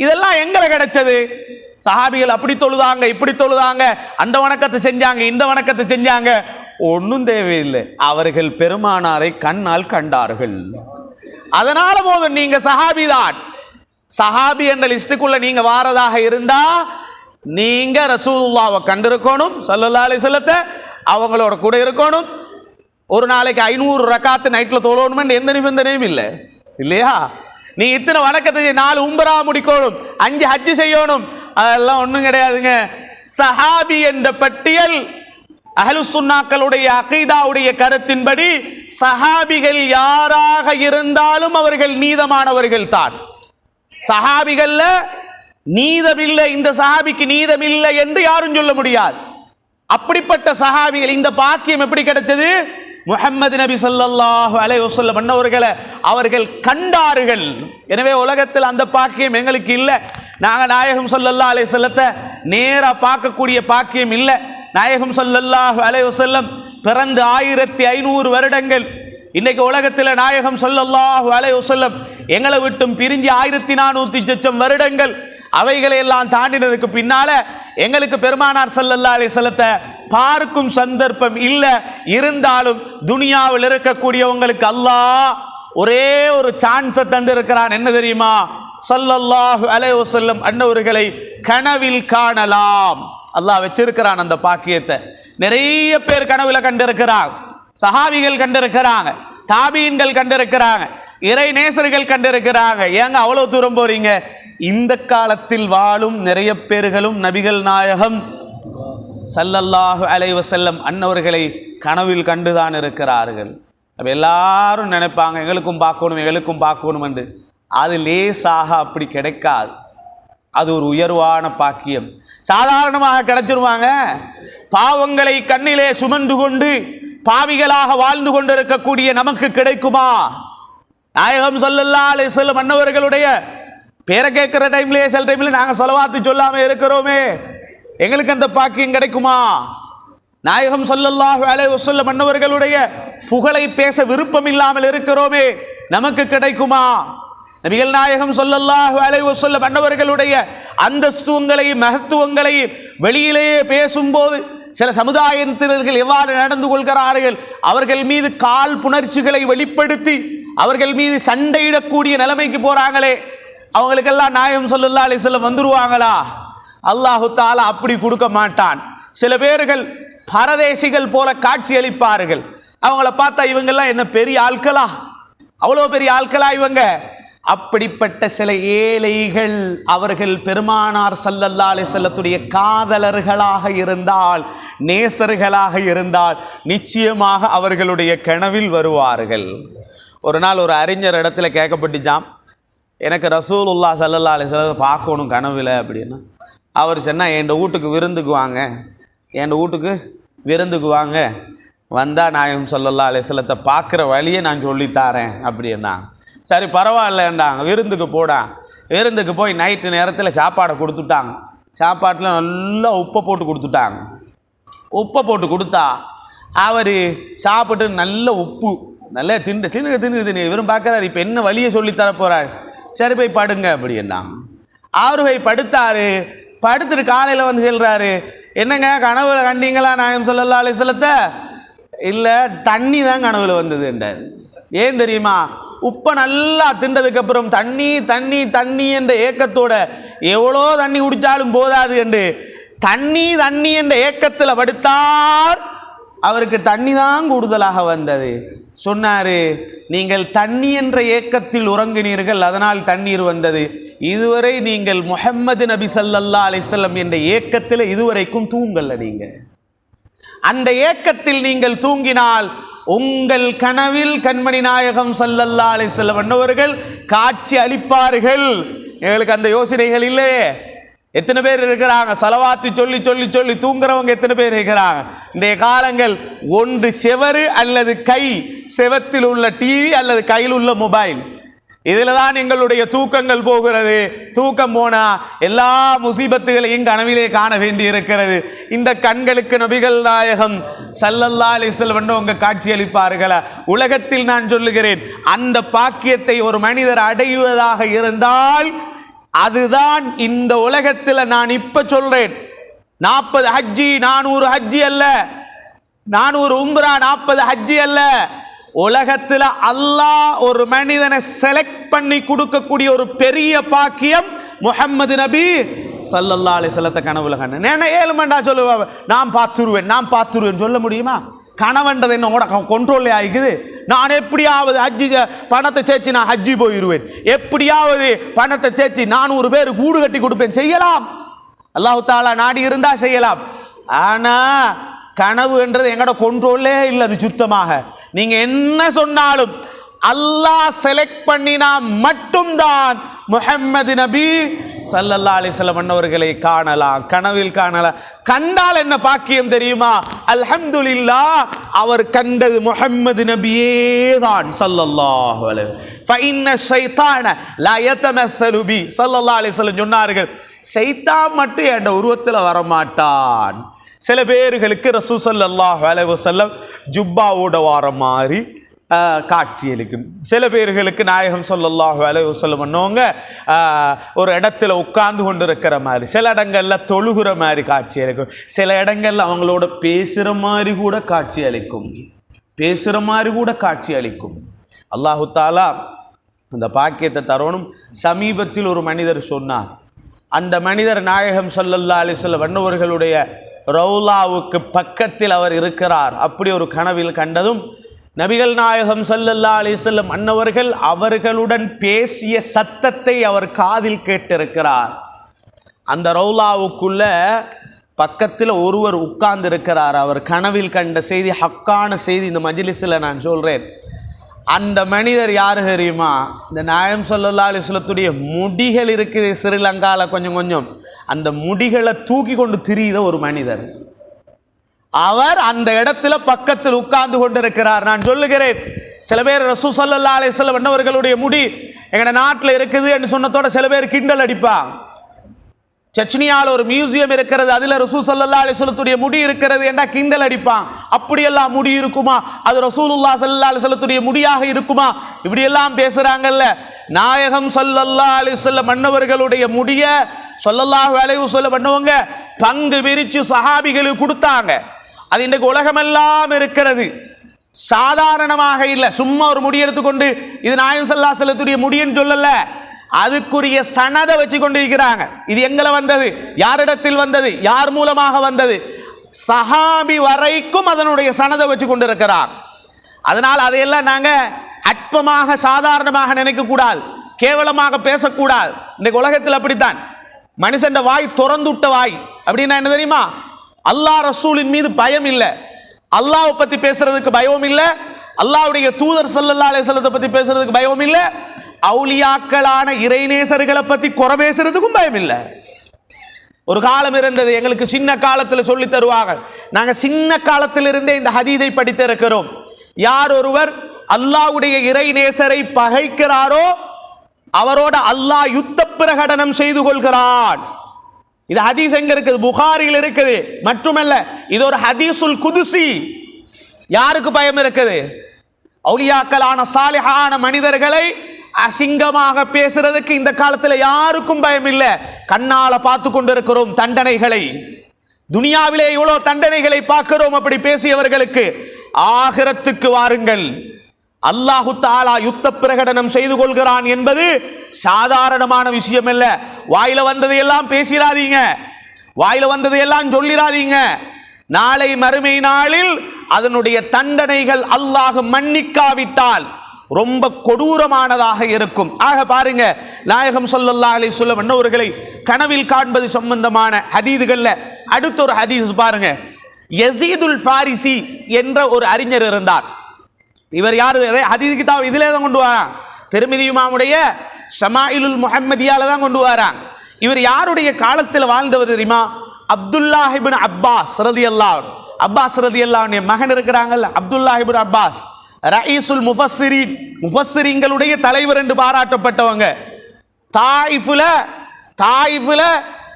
இதெல்லாம் எங்களை கிடைச்சது? சஹாபிகள் அப்படி தொழுதாங்க, இப்படி தொழுதாங்க, அந்த வணக்கத்தை செஞ்சாங்க, இந்த வணக்கத்தை செஞ்சாங்க. ஒன்றும் தேவையில்லை, அவர்கள் பெருமானாரை கண்ணால் கண்டார்கள். அதனால போதும் நீங்க சஹாபி தான். சஹாபி என்ற லிஸ்டுக்குள்ள நீங்க வாரதாக இருந்தா நீங்க ரசூலுல்லாஹ்வை கண்டிருக்கணும், ஸல்லல்லாஹு அலைஹி வஸல்லத்தை, அவங்களோட கூட இருக்கணும். ஒரு நாளைக்கு 500 ரக்காத்து நைட்ல தொழணும்னு எந்த நிபந்தனையும் இல்லை, இல்லையா? நீ இத்தனை வணக்கத்தை 4 உம்ரா முடிக்கணும், 5 ஹஜ் செய்யணும், அதெல்லாம் ஒன்றும் கிடையாதுங்க. சஹாபி என்ற பட்டியல் அஹ்லுஸ் சுன்னாக்களுடைய அகீதாவுடைய கருத்தின்படி சஹாபிகள் யாராக இருந்தாலும் அவர்கள் நீதமானவர்கள் தான். சஹாபிகள்ல நீதமில்லை, இந்த சஹாபிக்கு நீதமில்லை என்று யாரும் சொல்ல முடியாது. அப்படிப்பட்ட சஹாபிகள், இந்த பாக்கியம் எப்படி கிடைத்தது? முஹம்மது நபி ஸல்லல்லாஹு அலைஹி வஸல்லம் அன்னவர்களை அவர்கள் கண்டார்கள். எனவே உலகத்தில் அந்த பாக்கியம் எங்களுக்கு இல்லை. நாங்கள் நாயகம் ஸல்லல்லாஹு அலைஹி வஸல்லத்தை நேரா பார்க்கக்கூடிய பாக்கியம் இல்லை. நாயகம் ஸல்லல்லாஹு அலைஹி வஸல்லம் பிறந்து 1500 வருடங்கள். இன்னைக்கு உலகத்தில் நாயகம் ஸல்லல்லாஹு அலைஹி வஸல்லம் எங்களை விட்டும் பிரிஞ்சு 1400 சொச்சம் வருடங்கள். அவைகளை எல்லாம் தாண்டினதுக்கு பின்னால எங்களுக்கு பெருமானார் ஸல்லல்லாஹு அலைஹி வஸல்லத்தை பார்க்கும் சந்தர்ப்பம் இல்லை. இருந்தாலும் துனியாவில் இருக்கக்கூடியவங்களுக்கு அல்லாஹ் ஒரே ஒரு சான்ஸை தந்திருக்கிறான். என்ன தெரியுமா? ஸல்லல்லாஹு அலைஹி வஸல்லம் அன்னவர்களை கனவில் காணலாம். அல்லாஹ் வச்சிருக்கிறான் அந்த பாக்கியத்தை. நிறைய பேர் கனவுல கண்டிருக்கிறாங்க, சஹாபிகள் கண்டிருக்கிறாங்க, தாபீன்கள் கண்டிருக்கிறாங்க, இறை நேசர்கள் கண்டிருக்கிறாங்க. ஏங்க அவ்வளவு தூரம் போறீங்க? இந்த காலத்தில் வாழும் நிறைய பேர்களும் நபிகள் நாயகம் ஸல்லல்லாஹு அலைஹி வஸல்லம் அன்னவர்களை கனவில் கண்டுதான் இருக்கிறார்கள். அப்ப எல்லாரும் நினைப்பாங்க எங்களுக்கும் பார்க்கணும் என்று. அது லேசாக அப்படி கிடைக்காது. அது ஒரு உயர்வான பாக்கியம். சாதாரணமாக கிடைச்சிருவாங்க? பாவங்களை கண்ணிலே சுமந்து கொண்டு பாவிகளாக வாழ்ந்து கொண்டிருக்கக்கூடிய நமக்கு கிடைக்குமா? நாயகம் ஸல்லல்லாஹு அலைஹி வஸல்லம் அன்னவர்களுடைய பேரை கேட்கிற டைம்லேயே சில டைம்ல நாங்கள் ஸலவாத்து சொல்லாம இருக்கிறோமே, எங்களுக்கு அந்த பாக்கியம் கிடைக்குமா? நாயகம் ஸல்லல்லாஹு அலைஹி வஸல்லம் அன்னவர்களுடைய புகழை பேச விருப்பம் இல்லாமல் இருக்கிறோமே, நமக்கு கிடைக்குமா? நபிகள் நாயகம் ஸல்லல்லாஹு அலைஹி வஸல்லம் அன்னவர்களுடைய அந்தஸ்துவங்களையும் மகத்துவங்களையும் வெளியிலேயே பேசும்போது சில சமுதாயத்தினர்கள் எவ்வாறு நடந்து கொள்கிறார்கள், அவர்கள் மீது கால் புணர்ச்சிகளை வெளிப்படுத்தி அவர்கள் மீது சண்டையிடக்கூடிய நிலைமைக்கு போறாங்களே, அவங்களுக்கெல்லாம் நாயகம் ஸல்லல்லாஹு அலைஹி வஸல்லம் வந்துருவாங்களா? அல்லாஹு தஆலா அப்படி கொடுக்க மாட்டான். சில பேர்கள் பரதேசிகள் போல காட்சி அளிப்பார்கள். அவங்கள பார்த்தா இவங்கெல்லாம் என்ன பெரிய ஆட்களா, அவ்வளோ பெரிய ஆட்களா இவங்க? அப்படிப்பட்ட சில ஏழைகள் அவர்கள் பெருமானார் ஸல்லல்லாஹு அலைஹி வஸல்லத்துடைய காதலர்களாக இருந்தால், நேசர்களாக இருந்தால் நிச்சயமாக அவர்களுடைய கனவில் வருவார்கள். ஒரு நாள் ஒரு அறிஞர் இடத்துல கேட்கப்பட்டுச்சாம், எனக்கு ரசூலுல்லாஹ் ஸல்லல்லாஹு அலைஹி வஸல்லம் பார்க்கணும் கனவில் அப்படின்னு. அவர் சொன்னால் என் வீட்டுக்கு விருந்துக்கு வாங்க, வந்தால் நாயகம் ஸல்லல்லாஹு அலைஹி வஸல்லத்தை பார்க்குற வழியை நான் சொல்லித்தாரேன் அப்படின்னா. சரி பரவாயில்லன்றாங்க, விருந்துக்கு போடா. விருந்துக்கு போய் நைட்டு நேரத்தில் சாப்பாடை கொடுத்துட்டாங்க. சாப்பாட்டில் நல்லா உப்பை போட்டு கொடுத்துட்டாங்க. உப்பை போட்டு கொடுத்தா அவர் சாப்பிட்டு நல்ல உப்பு நல்லா தின்னு இவரும் பார்க்குறாரு, இப்போ என்ன வழியை சொல்லித்தர போகிறார். சரி போய் படுங்க அப்படின்னா அவரு போய் படுத்தாரு. படுத்துட்டு காலையில் வந்து சொல்கிறாரு, என்னங்க கனவுல கண்டீங்களா நாயகம் ஸல்லல்லாஹு அலைஹி வஸல்லத்தை? இல்லை, தண்ணி தான் கனவுல வந்தது என்றார். ஏன் தெரியுமா? உப்பை நல்லா தின்றதுக்கப்புறம் தண்ணி தண்ணி தண்ணி என்ற ஏக்கத்தோட எவ்வளோ தண்ணி குடித்தாலும் போதாது என்று தண்ணி தண்ணி என்ற ஏக்கத்தில் படுத்தார். அவருக்கு தண்ணி தான் கூடுதலாக வந்தது. சொன்னாரு, நீங்கள் தண்ணி என்ற ஏக்கத்தில் உறங்கினீர்கள், அதனால் தண்ணீர் வந்தது. இதுவரை நீங்கள் முஹம்மது நபி ஸல்லல்லாஹு அலைஹி வஸல்லம் என்ற ஏக்கத்தில் இதுவரைக்கும் தூங்கல. நீங்க அந்த ஏக்கத்தில் நீங்கள் தூங்கினால் உங்கள் கனவில் கண்மணி நாயகம் ஸல்லல்லாஹு அலைஹி வஸல்லம் அன்னவர்கள் காட்சி அளிப்பார்கள். எங்களுக்கு அந்த யோசனைகள் இல்லையே. எத்தனை பேர் இருக்கிறாங்க ஸலவாத்து சொல்லி சொல்லி சொல்லி தூங்குறவங்க? எத்தனை பேர் இருக்கிறாங்க? இன்றைய காலங்கள் ஒன்று செவரு அல்லது கை, செவத்தில் உள்ள டிவி அல்லது கையில் உள்ள மொபைல், இதில் தான் எங்களுடைய தூக்கங்கள் போகிறது. தூக்கம் போனா எல்லா முசீபத்துகளையும் கனவிலே காண வேண்டி இருக்கிறது. இந்த கண்களுக்கு நபிகள் நாயகம் ஸல்லல்லாஹு அலைஹி வஸல்லம் உங்க காட்சி அளிப்பார்களா? உலகத்தில் நான் சொல்லுகிறேன், அந்த பாக்கியத்தை ஒரு மனிதர் அடைவதாக இருந்தால் அதுதான் இந்த உலகத்தில் நான் இப்ப சொல்றேன். 40 ஹஜ்ஜி 400 ஹஜ்ஜி அல்ல, 400 உம்ரா 40 ஹஜ்ஜி அல்ல. உலகத்தில் அல்லாஹ் ஒரு மனிதனை செலக்ட் பண்ணி கொடுக்கக்கூடிய ஒரு பெரிய பாக்கியம் முஹம்மது நபி ஸல்லல்லாஹு அலைஹி வஸல்லம் கனவுல கண்ணன். என்ன 7 மண்டா சொல்லுவாங்க, நான் பார்த்துருவேன் சொல்ல முடியுமா? கனவன்றது என்ன கூட கொண்ட்ரோல்லே ஆகிக்குது. நான் எப்படியாவது ஹஜ்ஜி பணத்தை சேர்த்து நான் ஹஜ்ஜி போயிடுவேன், எப்படியாவது பணத்தை சேர்த்து 400 பேர் கூடு கட்டி கொடுப்பேன். செய்யலாம், அல்லாஹ் தஆலா நாடி இருந்தா செய்யலாம். ஆனா கனவு என்றது எங்கட கொண்ட்ரோல்லே இல்லை. அது சுத்தமாக நீங்க என்ன சொன்னாலும் அல்லாஹ் செலக்ட் பண்ணினா மட்டும்தான் முஹம்மது நபி ஸல்லல்லாஹு அலைஹி வஸல்லம் அன்னவர்களை காணலாம், கனவில் காணலாம். கண்டால் என்ன பாக்கியம் தெரியுமா? அல்ஹம்துலில்லாஹ், அவர் கண்டது முஹம்மது நபியே தான் ஸல்லல்லாஹு அலைஹி வஸல்லம். ஃபஇன்ன ஷைத்தான லா யதமஸ்ஸலு பி ஸல்லல்லாஹு அலைஹி வஸல்லம் சொன்னார்கள், ஷைத்தான் மட்டும் என்ற உருவத்தில் வரமாட்டான். சில பேர்களுக்கு ரசூல் ஸல்லல்லாஹு அலைஹி வஸல்லம் ஜுப்பாவோட வார மாதிரி காட்சி அளிக்கும். சில பேர்களுக்கு நாயகம் ஸல்லல்லாஹு அலைஹி வஸல்லம் பண்ணவங்க ஒரு இடத்துல உட்கார்ந்து கொண்டு இருக்கிற மாதிரி, சில இடங்கள்ல தொழுகிற மாதிரி காட்சி அளிக்கும். சில இடங்கள்ல அவங்களோட பேசுகிற மாதிரி கூட காட்சி அளிக்கும். அல்லாஹு தஆலா அந்த பாக்கியத்தை தரணும். சமீபத்தில் ஒரு மனிதர் சொன்னார், அந்த மனிதர் நாயகம் ஸல்லல்லாஹு அலைஹி வஸல்லம் அன்னவர்களுடைய ரௌலாவுக்கு பக்கத்தில் அவர் இருக்கிறார். அப்படி ஒரு கனவில் கண்டதும் நபிகள் நாயகம் ஸல்லல்லாஹு அலைஹி வஸல்லம் அன்னவர்கள் அவர்களுடன் பேசிய சத்தத்தை அவர் காதில் கேட்டிருக்கிறார். அந்த ரௌலாவுக்குள்ள பக்கத்தில் ஒருவர் உட்கார்ந்து இருக்கிறார். அவர் கனவில் கண்ட செய்தி ஹக்கான செய்தி இந்த மஜ்லிஸில் நான் சொல்றேன். அந்த மனிதர் யாரு தெரியுமா? இந்த நாயகம் ஸல்லல்லாஹு அலைஹி வஸல்லத்துடைய முடிகள் இருக்குது ஸ்ரீலங்காவில் கொஞ்சம் கொஞ்சம், அந்த முடிகளை தூக்கி கொண்டு திரியுத ஒரு மனிதர். அவர் அந்த இடத்துல பக்கத்தில் உட்கார்ந்து கொண்டிருக்கிறார். நான் சொல்லுகிறேன், சில பேர் ரசூல் ஸல்லல்லாஹு அலைஹி வஸல்லம் அன்னவர்களுடைய முடி எங்கட நாட்டில் இருக்குது என்று சொன்னதோட சில பேர் கிண்டல் அடிப்பாங்க. செச்னியாவில் ஒரு மியூசியம் இருக்கிறது, அதில் ரசூல் ஸல்லல்லாஹு அலைஹி வஸல்லத்துடைய முடி இருக்கிறது என்றா கிண்டல் அடிப்பான். அப்படியெல்லாம் முடி இருக்குமா? அது ரசூலுல்லாஹ் ஸல்லல்லாஹு அலைஹி வஸல்லத்துடைய முடியாக இருக்குமா? இப்படியெல்லாம் பேசுறாங்கல்ல. நாயகம் ஸல்லல்லாஹு அலைஹி வஸல்லம் அன்னவர்களுடைய முடிய ஸல்லல்லாஹு அலைஹி வஸல்லம் அன்னவங்க பங்கு பிரித்து சஹாபிகளுக்கு கொடுத்தாங்க. அது இன்றைக்கு உலகமெல்லாம் இருக்கிறது. சாதாரணமாக இல்லை, சும்மா ஒரு முடி எடுத்துக்கொண்டு இது நாயகம் ஸல்லல்லாஹு அலைஹி வஸல்லத்துடைய முடின்னு சொல்லல, அதுக்குரிய சனதை வச்சு கொண்டு இருக்கிறாங்க. இது எங்களை வந்தது, யாரிடத்தில் வந்தது, யார் மூலமாக வந்தது, சஹாபி வரைக்கும் அதனுடைய சனதை வச்சு கொண்டு இருக்கிறார். அதனால் அதையெல்லாம் நாங்கள் அற்பமாக சாதாரணமாக நினைக்க கூடாது, கேவலமாக பேசக்கூடாது. இன்றைக்கு உலகத்தில் அப்படித்தான். மனுஷன் வாய் திறந்துட்ட வாய் அப்படின்னா என்ன தெரியுமா? அல்லாஹ் ரசூலின் மீது பயம் இல்லை, அல்லாஹ்வை பற்றி பேசுறதுக்கு பயம் இல்லை, அல்லாஹ்வுடைய தூதர் ஸல்லல்லாஹு அலைஹி வஸல்லத்தை பற்றி பேசுறதுக்கு பயம் இல்லை, அவுலியாக்களான இறைநேசர்களை பற்றி குறை பேசுறதுக்கும் பயம் இல்லை. ஒரு காலம் இருந்தது, எங்களுக்கு சின்ன காலத்தில் சொல்லி தருவாங்க. நாங்கள் சின்ன காலத்திலிருந்தே இந்த ஹதீதை படித்து இருக்கிறோம். யார் ஒருவர் அல்லாஹ்வுடைய இறைநேசரை பகைக்கிறாரோ அவரோட அல்லாஹ் யுத்த பிரகடனம் செய்து கொள்கிறான். இது ஹதீஸ் எங்க இருக்குது? புகாரியில் இருக்குது. மட்டுமல்ல, இது ஒரு ஹதீசுல் குதுசி. யாருக்கு பயம் இருக்குது? அவுலியாக்களான சாலிஹான மனிதர்களை அசிங்கமாக பேசுறதுக்கு இந்த காலத்தில் யாருக்கும் பயம் இல்லை. கண்ணால பார்த்து கொண்டிருக்கிறோம் தண்டனைகளை. துனியாவிலே இவ்வளோ தண்டனைகளை பார்க்கிறோம் அப்படி பேசியவர்களுக்கு. ஆகிரத்துக்கு வாருங்கள், அல்லாஹு தஆலா யுத்த பிரகடனம் செய்து கொள்கிறான் என்பது சாதாரணமான விஷயம் அல்ல. வாயில வந்ததையெல்லாம் பேசிராதீங்க, வாயில வந்ததையெல்லாம் சொல்லிராதீங்க. நாளை மறுமை நாளில் அதனுடைய தண்டனைகள் அல்லாஹ் மன்னிக்காவிட்டால் ரொம்ப கொடூரமானதாக இருக்கும். ஆக பாருங்க, நாயகம் ஸல்லல்லாஹு அலைஹி வஸல்லம் அன்னவர்களை கனவில் காண்பது சம்பந்தமான ஹதீதுகள்ல அடுத்த ஒரு ஹதீஸ் பாருங்க. யஸீதுல் ஃபாரிசி என்ற ஒரு அறிஞர் இருந்தார். இவர் யாரு? ஹதீஸ் கிதாப் இதிலே தான் கொண்டு வரான், திர்மிதி இமாமுடைய ஷமாயிலுல் முஹம்மதியால தான் கொண்டு வரான். இவர் யாருடைய காலத்தில் வாழ்ந்தவர் தெரியுமா? அப்துல்லாஹ் இப்னு அப்பாஸ் ரலியல்லாஹு அன்ஹு. அப்பாஸ் ரலியல்லாஹு அன்ஹு மகன் இருக்கிறாங்கல்ல, அப்துல்லாஹ் இப்னு அப்பாஸ் ரயீசுல் முஃபஸ்ஸிரீன், முஃபஸ்ஸிரீன்களுடைய தலைவர் என்று பாராட்டப்பட்டவங்க. தாயிஃப்ல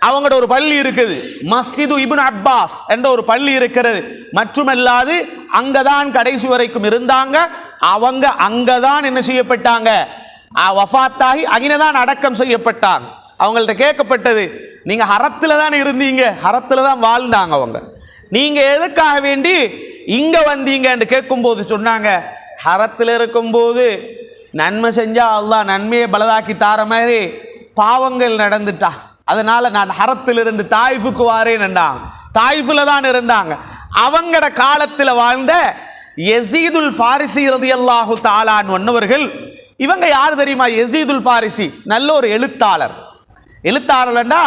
அவங்களோட ஒரு பள்ளி இருக்குது, மஸ்ஜிது இப்னு அப்பாஸ் என்ற ஒரு பள்ளி இருக்கிறது. மட்டுமல்லாது அங்கதான் கடைசி வரைக்கும் இருந்தாங்க. அவங்க அங்கதான் என்ன செய்யப்பட்டாங்க? வஃபாத்தாகி அங்கதான் அடக்கம் செய்யப்பட்டாங்க. அவங்கள்ட்ட கேட்கப்பட்டது, நீங்க ஹரத்துல தான் இருந்தீங்க, ஹரத்துல தான் வாழ்ந்தாங்க அவங்க, நீங்க எதுக்காக வேண்டி இங்க வந்தீங்க என்று கேட்கும்போது சொன்னாங்க, ஹரத்தில் இருக்கும்போது நன்மை செஞ்சா அல்லாஹ் நன்மையை பலதாக்கி தார மாதிரி பாவங்கள் நடந்துட்டா, அதனால நான் ஹரத்திலிருந்து தாயிஃபுக்கு வாரேன்னுட்டாங்க. தாயிஃபில் தான் இருந்தாங்க. அவங்கட காலத்தில் வாழ்ந்த யஸீதுல் ஃபாரிசி ரலியல்லாஹு தஆலா அன்ஹு. இவங்க யார் தெரியுமா? யஸீதுல் ஃபாரிசி நல்ல ஒரு எழுத்தாளர். எழுத்தாளர்னா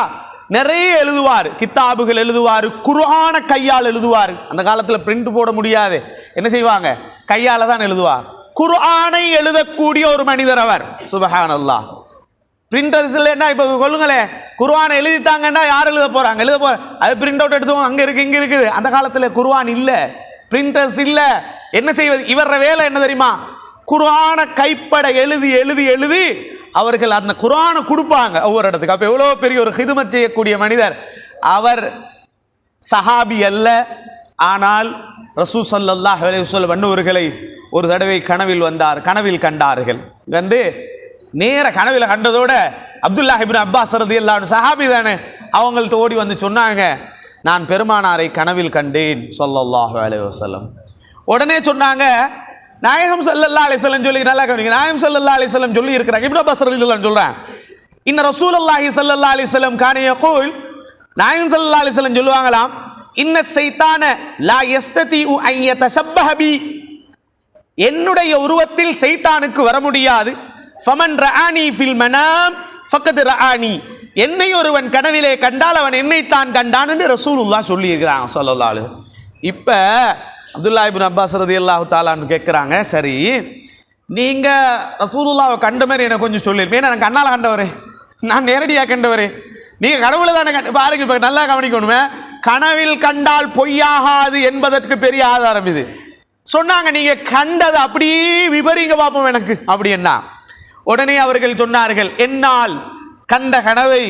நிறைய எழுதுவார், கித்தாபுகள் எழுதுவார், குர்ஆன கையால் எழுதுவார். அந்த காலத்தில் பிரிண்ட் போட முடியாது, என்ன செய்வாங்க? கையால தான் எழுதுவார். குர்ஆனை எழுதக்கூடிய ஒரு மனிதர் அவர். சுப்ஹானல்லாஹ். பிரிண்டர்ஸ் இல்லைன்னா இப்போ சொல்லுங்களேன், குர்ஆனை எழுதித்தாங்கன்னா யார் எழுத போறாங்க? அது பிரிண்ட் அவுட் எடுத்து அங்கே இருக்கு இங்கே இருக்குது. அந்த காலத்தில் குர்ஆன் இல்லை, பிரிண்டர்ஸ் இல்லை. என்ன செய்வது? இவர வேலை என்ன தெரியுமா? குர்ஆன கைப்பட எழுதி எழுதி எழுதி அவர்கள் அந்த குர்ஆனை கொடுப்பாங்க ஒவ்வொரு இடத்துக்கு. அப்போ எவ்வளோ பெரிய ஒரு ஹிதுமத் செய்யக்கூடிய மனிதர் அவர். சஹாபி அல்ல, ஆனால் ரசூல் ஸல்லல்லாஹு அலைஹி வஸல்லம் அன்னவர்களை ஒரு தடவை கனவில் கண்டார்கள். வந்து நேர கனவில் கண்டதோட அப்துல்லாஹ் இப்னு அப்பாஸ் ரலியல்லாஹு அன்ஹு சஹாபி தானே, அவங்கள்ட்ட ஓடி வந்து சொன்னாங்க, நான் பெருமானாரை கனவில் கண்டேன் ஸல்லல்லாஹு அலைஹி வஸல்லம். உடனே சொன்னாங்க, நாயகம் ஸல்லல்லாஹு அலைஹி வஸல்லம் சொல்லி, நல்லா கவனிங்க, நாயகம் ஸல்லல்லாஹு அலைஹி வஸல்லம் சொல்லி இருக்கிறாங்க. இப்னு அப்பாஸ் ரலியல்லாஹு அன்ஹு சொல்றாங்க, இன்ன ரசூலுல்லாஹி ஸல்லல்லாஹு அலைஹி வஸல்லம் கான யகூல், நாயகம் ஸல்லல்லாஹு அலைஹி வஸல்லம் சொல்லுவாங்களாம், இன்ன ஷைத்தான லா யஸ்ததிஉ அன் யதஷப்பஹ பி, என்னுடைய உருவத்தில் ஷைத்தானுக்கு வர முடியாது. ஃபமன் ரஆனி ஃபில் மனாம் ஃபக்கத் ரஆனி, என்னை ஒருவன் கனவிலே கண்டால் அவன் என்னைத்தான் கண்டான் என்று ரசூலுல்லாஹ் சொல்லி இருக்கிறாங்க ஸல்லல்லாஹு அலைஹி வஸல்லம். இப்போ அப்துல்லாஹ் இப்னு அப்பாஸ் ரலியல்லாஹு தஆலா அன்ஹு கேட்குறாங்க, சரி நீங்க ரசூலுல்லாஹ்வை கண்ட மாதிரி எனக்கு கொஞ்சம் சொல்லிருப்பேன், ஏன்னா நான் கண்ணால் கண்டவரே, நான் நேரடியாக கண்டவரே, நீங்க கடவுளை தானே பாருங்க. இப்போ நல்லா கவனிக்கணுமே, கனவில் கண்டால் பொய்யாகாது என்பதற்கு பெரிய ஆதாரம் இது. சொன்னாங்க, நீங்க கண்டது அப்படியே விபரீங்க பார்ப்போம் எனக்கு அப்படி என்ன. உடனே அவர்கள் சொன்னார்கள், என்னால் கண்ட கனவை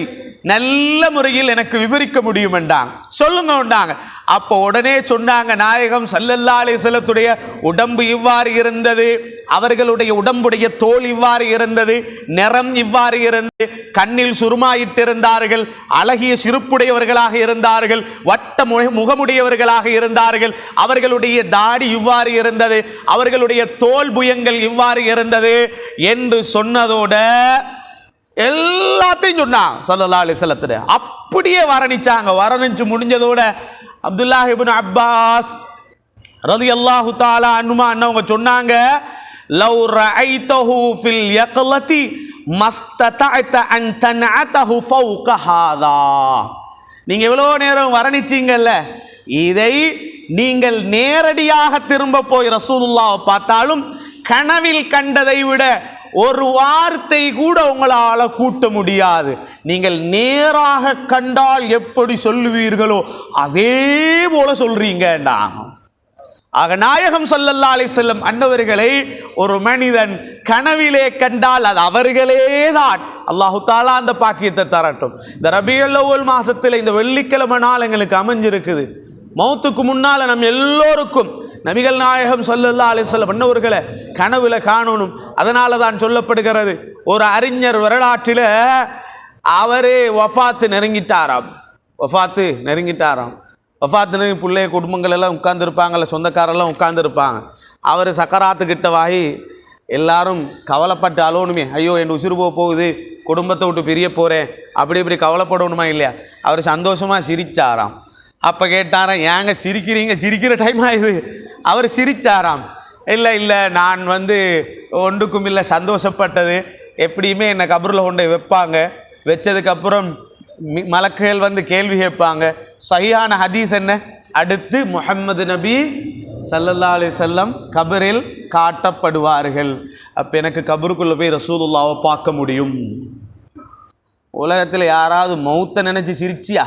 நல்ல முறையில் எனக்கு விவரிக்க முடியும் என்றாங்க. சொல்லுங்க என்றாங்க. அப்போ உடனே சொன்னாங்க, நாயகம் ஸல்லல்லாஹு அலைஹி வஸல்லத்துடைய உடம்பு இவ்வாறு இருந்தது, அவர்களுடைய உடம்புடைய தோல் இவ்வாறு இருந்தது, நிறம் இவ்வாறு இருந்தது, கண்ணில் சுருமாயிட்டிருந்தார்கள், அழகிய சிறுப்புடையவர்களாக இருந்தார்கள், வட்ட முகமுடையவர்களாக இருந்தார்கள், அவர்களுடைய தாடி இவ்வாறு இருந்தது, அவர்களுடைய தோல் புயங்கள் இவ்வாறு இருந்தது என்று சொன்னதோட எல்லாத்தையும் சொன்னாங்க ஸல்லல்லாஹு அலைஹி வஸல்லம். அப்படியே வர்ணிச்சாங்க. வர்ணிச்சு முடிஞ்சதோட அப்துல்லாஹ் இப்னு அப்பாஸ் ரலியல்லாஹு தஆலா அன்ஹுமா அன்னவங்க சொன்னாங்க, லவ் ரஅய்தஹு ஃபில் யக்லதி மஸ்ததஅத அன் தன்அதஹு ஃபௌக ஹாதா, நீங்க எவ்வளவு நேரம் வர்ணிச்சீங்கல்ல, இதை நீங்கள் நேரடியாக திரும்ப போய் ரசூலுல்லாஹ் பார்த்தாலும் கனவில் கண்டதை விட ஒரு வார்த்தை கூட உங்களால் கூட்ட முடியாது. நீங்கள் நேராக கண்டால் எப்படி சொல்லுவீர்களோ அதே போல சொல்றீங்கடா. ஆக நாயகம் ஸல்லல்லாஹு அலைஹி வஸல்லம் அன்னவர்களை ஒரு மனிதன் கனவிலே கண்டால் அது அவர்களே தான். அல்லாஹு தஆலா அந்த பாக்கியத்தை தரட்டும். இந்த ரபியுல் அவ்வல் மாசத்தில் இந்த வெள்ளிக்கிழமை நாள் எங்களுக்கு அமைஞ்சிருக்குது. மௌத்துக்கு முன்னால நம்ம எல்லோருக்கும் நபிகள் நாயகம் ஸல்லல்லாஹு அலைஹி வஸல்லம் அன்னவர்களை கனவுல காணணும். அதனால தான் சொல்லப்படுகிறது, ஒரு அறிஞர் வரலாற்றில் அவரே வஃபாத்து நெருங்கிட்டாராம். வஃபாத்து நெருங்கி பிள்ளைய குடும்பங்கள் எல்லாம் உட்கார்ந்துருப்பாங்கல்ல, சொந்தக்காரெல்லாம் உட்கார்ந்துருப்பாங்க. அவர் சக்கராத்துக்கிட்ட வாகி எல்லாரும் கவலைப்பட்டு அலோனுமே, ஐயோ என் உசுறு போகுது, குடும்பத்தை விட்டு பிரிய போகிறேன், அப்படி இப்படி கவலைப்படணுமா இல்லையா. அவர் சந்தோஷமாக சிரிச்சாராம். அப்போ கேட்டாராம், ஏங்க சிரிக்கிறீங்க, சிரிக்கிற டைம் ஆகுது. அவர் சிரிச்சாராம், இல்லை இல்லை, நான் ஒன்றுக்கும் இல்லை, சந்தோஷப்பட்டது. எப்படியுமே என்னை கபரில் கொண்டு வைப்பாங்க, வச்சதுக்கப்புறம் மலக்குகள் கேள்வி கேட்பாங்க, சஹீஹான ஹதீஸ் என்ன, அடுத்து முஹம்மது நபி ஸல்லல்லாஹு அலைஹி வஸல்லம் கபரில் காட்டப்படுவார்கள். அப்போ எனக்கு கபருக்குள்ளே போய் ரசூலுல்லாவை பார்க்க முடியும். உலகத்தில் யாராவது மௌத்தை நினச்சி சிரிச்சியா?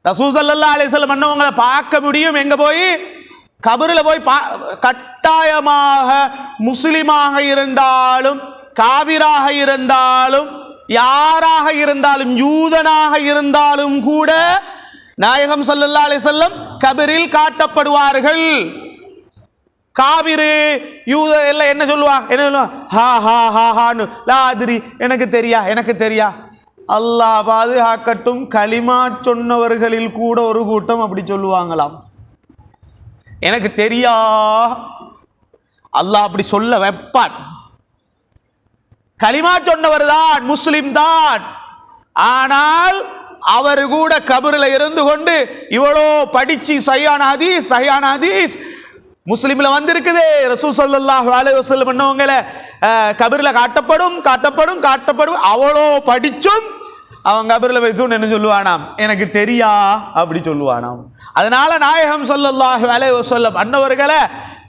ரசூல் ஸல்லல்லாஹு அலைஹி வஸல்லம் அன்னவங்களை பார்க்க முடியும். எங்கே போய்? கபரில் போய் கட்டாயமாக முஸ்லிமாக இருந்தாலும், காபிராக இருந்தாலும், யாராக இருந்தாலும், யூதனாக இருந்தாலும் கூட நாயகம் ஸல்லல்லாஹு அலைஹி வஸல்லம் கபரில் காட்டப்படுவார்கள். காபிரு யூத எல்லாம் என்ன சொல்லுவான்? ஹா ஹா ஹா ஹான்னு, லா அதிரி, எனக்கு தெரியா. அல்லாஹ் பாதுகாக்கட்டும். களிமா சொன்னவர்களில் கூட ஒரு கூட்டம் அப்படி சொல்லுவாங்களாம், எனக்கு தெரியா. அல்லாஹ் அப்படி சொல்ல வைப்பான். களிமா சொன்னவர் தான், முஸ்லிம் தான். ஆனால் அவர் கூட கபரில் இருந்து கொண்டு இவ்வளோ படிச்சு சஹீஹான ஹதீஸ் முஸ்லிம்ல வந்திருக்குது, ரசூல் ஸல்லல்லாஹு அலைஹி வஸல்லம் பண்ணவங்கள கபரில் காட்டப்படும். அவ்வளோ படிச்சும் அவன் கபரில் வைத்து என்ன சொல்லுவானாம்? எனக்கு தெரியா அப்படி சொல்லுவானாம். அதனால நாயகம் ஸல்லல்லாஹு அலைஹி வஸல்லம் அன்னவர்களை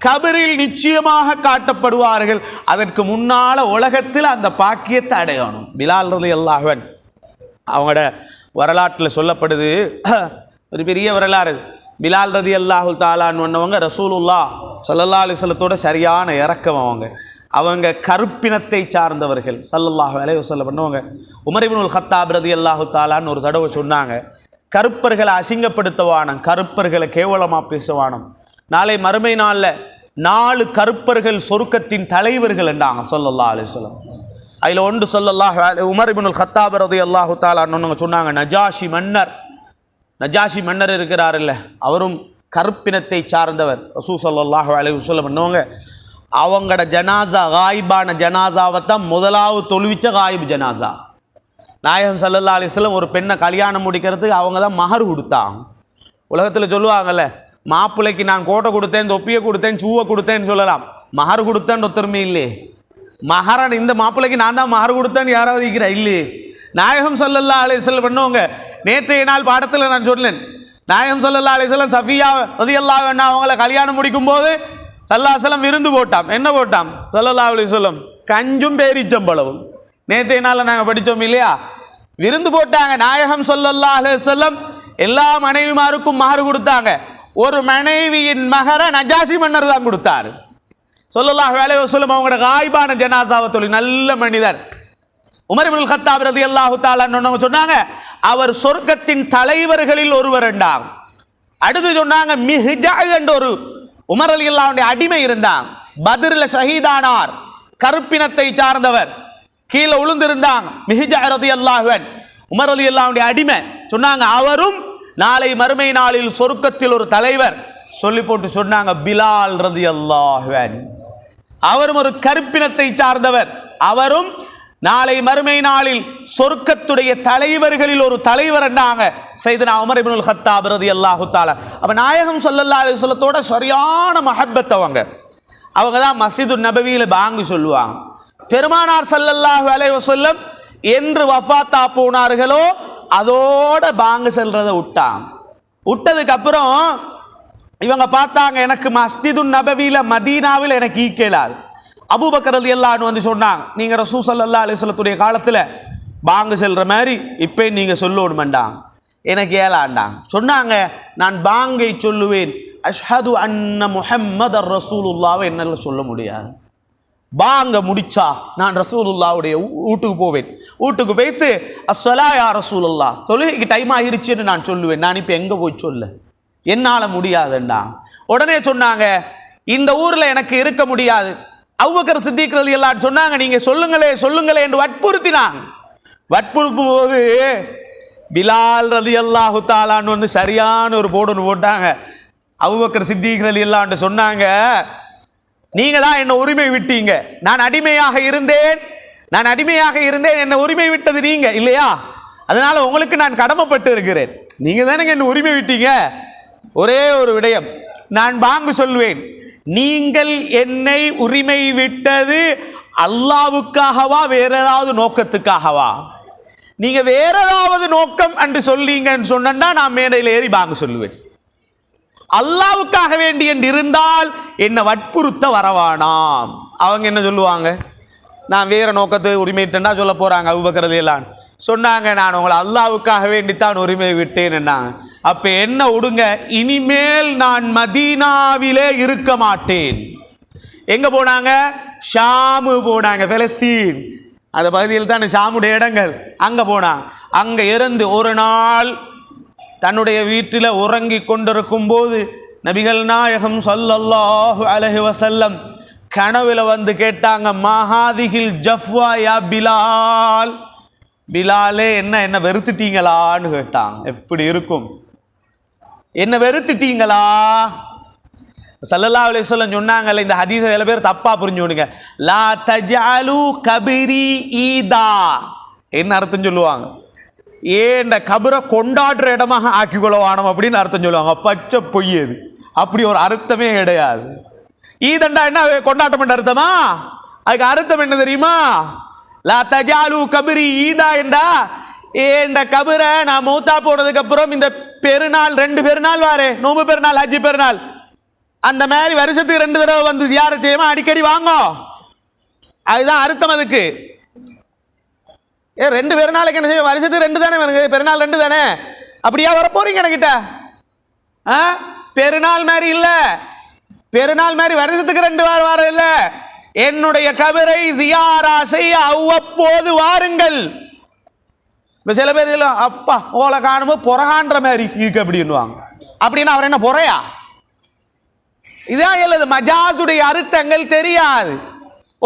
கபரில் நிச்சயமாக காட்டப்படுவார்கள். அதற்கு முன்னால உலகத்தில் அந்த பாக்கியத்தை அடையணும். பிலால் ரலியல்லாஹு அன்ஹு அவங்களோட வரலாற்றில் சொல்லப்படுது, ஒரு பெரிய வரலாறு. பிலால் ரலியல்லாஹு தஆலான்னு வந்தவங்க ரசூலுல்லாஹ் ஸல்லல்லாஹு அலைஹி வஸல்லத்தோட சரியான இறக்கம். அவங்க கருப்பினத்தை சார்ந்தவர்கள். ஸல்லல்லாஹு அலைஹி வஸல்லம் பண்ணவங்க உமர் இப்னுல் கத்தாப் ரலியல்லாஹு தஆலான்னு ஒரு தடவை சொன்னாங்க, கருப்பர்களை அசிங்கப்படுத்தவானம், கருப்பர்களை கேவலமாக பேசுவானம். நாளை மறுமை நாளில் 4 கருப்பர்கள் சொர்க்கத்தின் தலைவர்கள் என்றாங்க ஸல்லல்லாஹு அலைஹி வஸல்லம். அதில் ஒன்று உமர் இப்னுல் கத்தாப் ரலியல்லாஹு தஆலான்னு சொன்னாங்க, நஜாஷி மன்னர் இருக்கிறார் இல்லை, அவரும் கருப்பினத்தை சார்ந்தவர். ரசூல் ஸல்லல்லாஹு அலைஹி வஸல்லம் பண்ணவங்க அவங்களோட ஜனாசா, காயிபான ஜனாசாவை தான் முதலாவது தொழுவிச்ச காயிப் ஜனாசா. நாயகம் ஸல்லல்லாஹு அலைஹி வஸல்லம் ஒரு பெண்ணை கல்யாணம் முடிக்கிறதுக்கு அவங்க தான் மஹர் கொடுத்தாங்க. உலகத்தில் சொல்லுவாங்கல்ல, மாப்பிள்ளைக்கு நான் கோட்டை கொடுத்தேன், தொப்பியை கொடுத்தேன், சூவை கொடுத்தேன்னு சொல்லலாம், மஹர் கொடுத்தேன்னு ஒருத்தருமே இல்லை. மஹரன் இந்த மாப்பிள்ளைக்கு நான் தான் மஹர் கொடுத்தேன்னு யாராவது இருக்கிறா? இல்லையே. நாயகம் ஸல்லல்லாஹு அலைஹி வஸல்லம் பண்ணவங்க நேற்றைய நாள் பாடத்தில் நான் சொன்னேன், நாயகம் ஸல்லல்லாஹு அலைஹி வஸல்லம் சஃபியா ரலியல்லாஹு அன்ஹா அவங்கள கல்யாணம் முடிக்கும் போது ஸல்லல்லாஹு அலைஹி வஸல்லம் விருந்து போட்டாம். என்ன போட்டாம்? ஸல்லல்லாஹு அலைஹி வஸல்லம் கஞ்சும் பேரிச்சம்பளவும். நேற்றைய நாளில் நாங்கள் படித்தோம் இல்லையா? விருந்து போட்டாங்க. நாயகம் ஸல்லல்லாஹு அலைஹி வஸல்லம் எல்லா மனைவிமாருக்கும் மஹர் கொடுத்தாங்க. ஒரு மனைவியின் மஹரை நஜாஷி மன்னர் தான் கொடுத்தார். ஸல்லல்லாஹு அலைஹி வஸல்லம் அவங்களோட காயிபான ஜனாசாவை தொழி நல்ல மனிதர். உமர் இப்னுல் கத்தாப் ரலியல்லாஹு தஆலா சொன்னாங்க, அவர் சொர்க்கத்தின் தலைவர்களில் ஒருவர் என்றார். அடுத்து சொன்னாங்க, மிஹ்ஜா என்ற ஒரு உமர் ரலியல்லாஹுடைய அடிமை இருந்தாங்க, பத்ரில் ஷஹீதானார், கருப்பினத்தை சார்ந்தவர், கீழே விழுந்திருந்தாங்க. மிஹ்ஜா ரலியல்லாஹு அன்ஹு உமர் ரலியல்லாஹுடைய அடிமை. சொன்னாங்க, அவரும் நாளை மறுமை நாளில் சொர்க்கத்தில் ஒரு தலைவர். சொல்லி போட்டு சொன்னாங்க, பிலால் ரலியல்லாஹு அன்ஹு அவரும் ஒரு கருப்பினத்தை சார்ந்தவர், அவரும் நாளை மறுமை நாளில் சொர்க்கத்துடைய தலைவர்களில் ஒரு தலைவர் என்றாங்க சையதுனா உமர் இப்னுல் கத்தாப் ரலியல்லாஹு தஆலா. அப்ப நாயகம் ஸல்லல்லாஹு அலைஹி வஸல்லத்தோட சரியான மஹப்பத் அவங்க தான் மஸ்ஜிது நபவியில பாங்கு சொல்லுவாங்க. பெருமானார் ஸல்லல்லாஹு அலைஹி வஸல்லம் என்று வஃபாத்தா போனார்களோ அதோட பாங்கு செல்றதை விட்டதுக்கு அப்புறம் இவங்க பார்த்தாங்க, எனக்கு மஸ்ஜிது நபவியில மதீனாவில் எனக்கு ஈக்கேலாது. அபூபக்கர் ரலியல்லாஹு அன்ஹு சொன்னாங்க, நீங்கள் ரசூல் ஸல்லல்லாஹு அலைஹி வஸல்லத்துடைய காலத்தில் பாங்கு செல்கிற மாதிரி இப்போ நீங்கள் சொல்லணுமெண்டாங்க. எனக்கு ஏலாண்டாங்க. சொன்னாங்க, நான் பாங்கை சொல்லுவேன், அஷ்ஹது அன்ன முஹம்மதர் ரசூலுல்லாஹ்வை என்னால் சொல்ல முடியாது. பாங்க முடிச்சா நான் ரசூலுல்லாஹ்வுடைய வீட்டுக்கு போவேன். வீட்டுக்கு போய்த்து அஸ்ஸலா யா ரசூலுல்லாஹ், தொழுகைக்கு டைம் ஆகிருச்சுன்னு நான் சொல்லுவேன். நான் இப்போ எங்கே போய் சொல்ல, என்னால் முடியாதுண்டா. உடனே சொன்னாங்க, இந்த ஊரில் எனக்கு இருக்க முடியாது. அபூபக்கர் சித்திக் ரலியல்லாஹு அன்ஹு சொன்னாங்க, நீங்க சொல்லுங்களே என்று வற்புறுத்தினாங்க. வற்புறுத்தும் போது பிலால் ரலியல்லாஹு தஆலான்னு வந்து சரியான ஒரு போடு போட்டாங்க. அபூபக்கர் சித்திக் ரலியல்லாஹு அன்ஹு சொன்னாங்க, நீங்க தான் என்ன உரிமை விட்டீங்க, நான் அடிமையாக இருந்தேன், என்ன உரிமை விட்டது நீங்க இல்லையா, அதனால உங்களுக்கு நான் கடமைப்பட்டு இருக்கிறேன். நீங்க தானே என்ன உரிமை விட்டீங்க. ஒரே ஒரு விடயம், நான் பாங்கு சொல்வேன், நீங்கள் என்னை உரிமை விட்டது அல்லாவுக்காகவா வேற ஏதாவது நோக்கத்துக்காகவா? நீங்க வேற ஏதாவது நோக்கம் என்று சொல்லீங்கன்னு சொன்னா நான் மேடையில் ஏறி பாங்கு சொல்லுவேன். அல்லாவுக்காக வேண்டி என்று இருந்தால் என்ன வற்புறுத்த வரவானாம். அவங்க என்ன சொல்லுவாங்க, நான் வேற நோக்கத்தை உரிமைட்டேன்னா சொல்ல போறாங்க. அபூபக்கர் எல்லாம் சொன்னாங்க, நான் உங்களை அல்லாவுக்காக வேண்டித்தான் உரிமை விட்டேன் என்னாங்க. அப்ப என்ன விடுங்க, இனிமேல் நான் மதீனாவிலே இருக்க மாட்டேன். எங்க போனாங்க? ஷாமு போனாங்க, பெலஸ்தீன் அந்த பகுதியில் தான் ஷாமுடைய இடங்கள். அங்க போனாங்க. அங்க இருந்து ஒரு நாள் தன்னுடைய வீட்டில் உறங்கி கொண்டிருக்கும் போது நபிகள் நாயகம் ஸல்லல்லாஹு அலைஹி வஸல்லம் கனவுல வந்து கேட்டாங்க, மஹாதிஹில் ஜஃப்வா யா பிலால், பிலாலே என்ன வெறுத்துட்டீங்களான்னு கேட்டாங்க. எப்படி இருக்கும், என்ன வெறுத்துட்டீங்களா? ஸல்லல்லாஹு அலைஹி வஸல்லம் சொன்னாங்கல்ல, இந்த ஹதீஸை சில பேர் தப்பா புரிஞ்சுடுங்க. லா தஜஅலு கபிரி ஈதா, என்ன அர்த்தம் சொல்லுவாங்க, ஏண்ட கபரை கொண்டாடுற இடமாக ஆக்கிக்கொள்ளவானோம் அப்படின்னு அர்த்தம் சொல்லுவாங்க. பச்சை பொய்யது, அப்படி ஒரு அர்த்தமே கிடையாது. ஈதண்டா என்ன கொண்டாட்டம் என்ற அர்த்தமா? அதுக்கு அர்த்தம் என்ன தெரியுமா? லா தஜாலு கபிரி ஈதா என்றா, ஏண்ட கபரை நான் மௌத்தா போனதுக்கு அப்புறம் இந்த பெருநாள் 2 பெருநாள் வாரே, நோம்பு பெருநாள் ஹஜ்ஜி பெருநாள், அந்த மாதிரி வருஷத்துக்கு 2 தடவை வந்து ஜியாரத் செய்யாம அடிக்கடி வாங்க, அதுதான் அர்த்தம். அதுக்கு 2 பெருநாளைக்கு என்ன செய்ய, வருஷத்துக்கு 2 தானே வருங்க, பெருநாள் 2 தானே, அப்படியா வர போறீங்க என்கிட்ட? பெருநாள் மாதிரி இல்ல, பெருநாள் மாதிரி வருஷத்துக்கு 2 வாரம் இல்ல, என்னுடைய கபரை ஜியாரா செய்ய அவ்வப்போது வாருங்கள். சில பேர் அப்பா ஓலை காணும்போது பொறகான்ற மாதிரி இருக்கு அப்படின்னுவாங்க. அப்படின்னா அவர் என்ன பொறையா? இதான் எழுது, மஜாசுடைய அர்த்தங்கள் தெரியாது,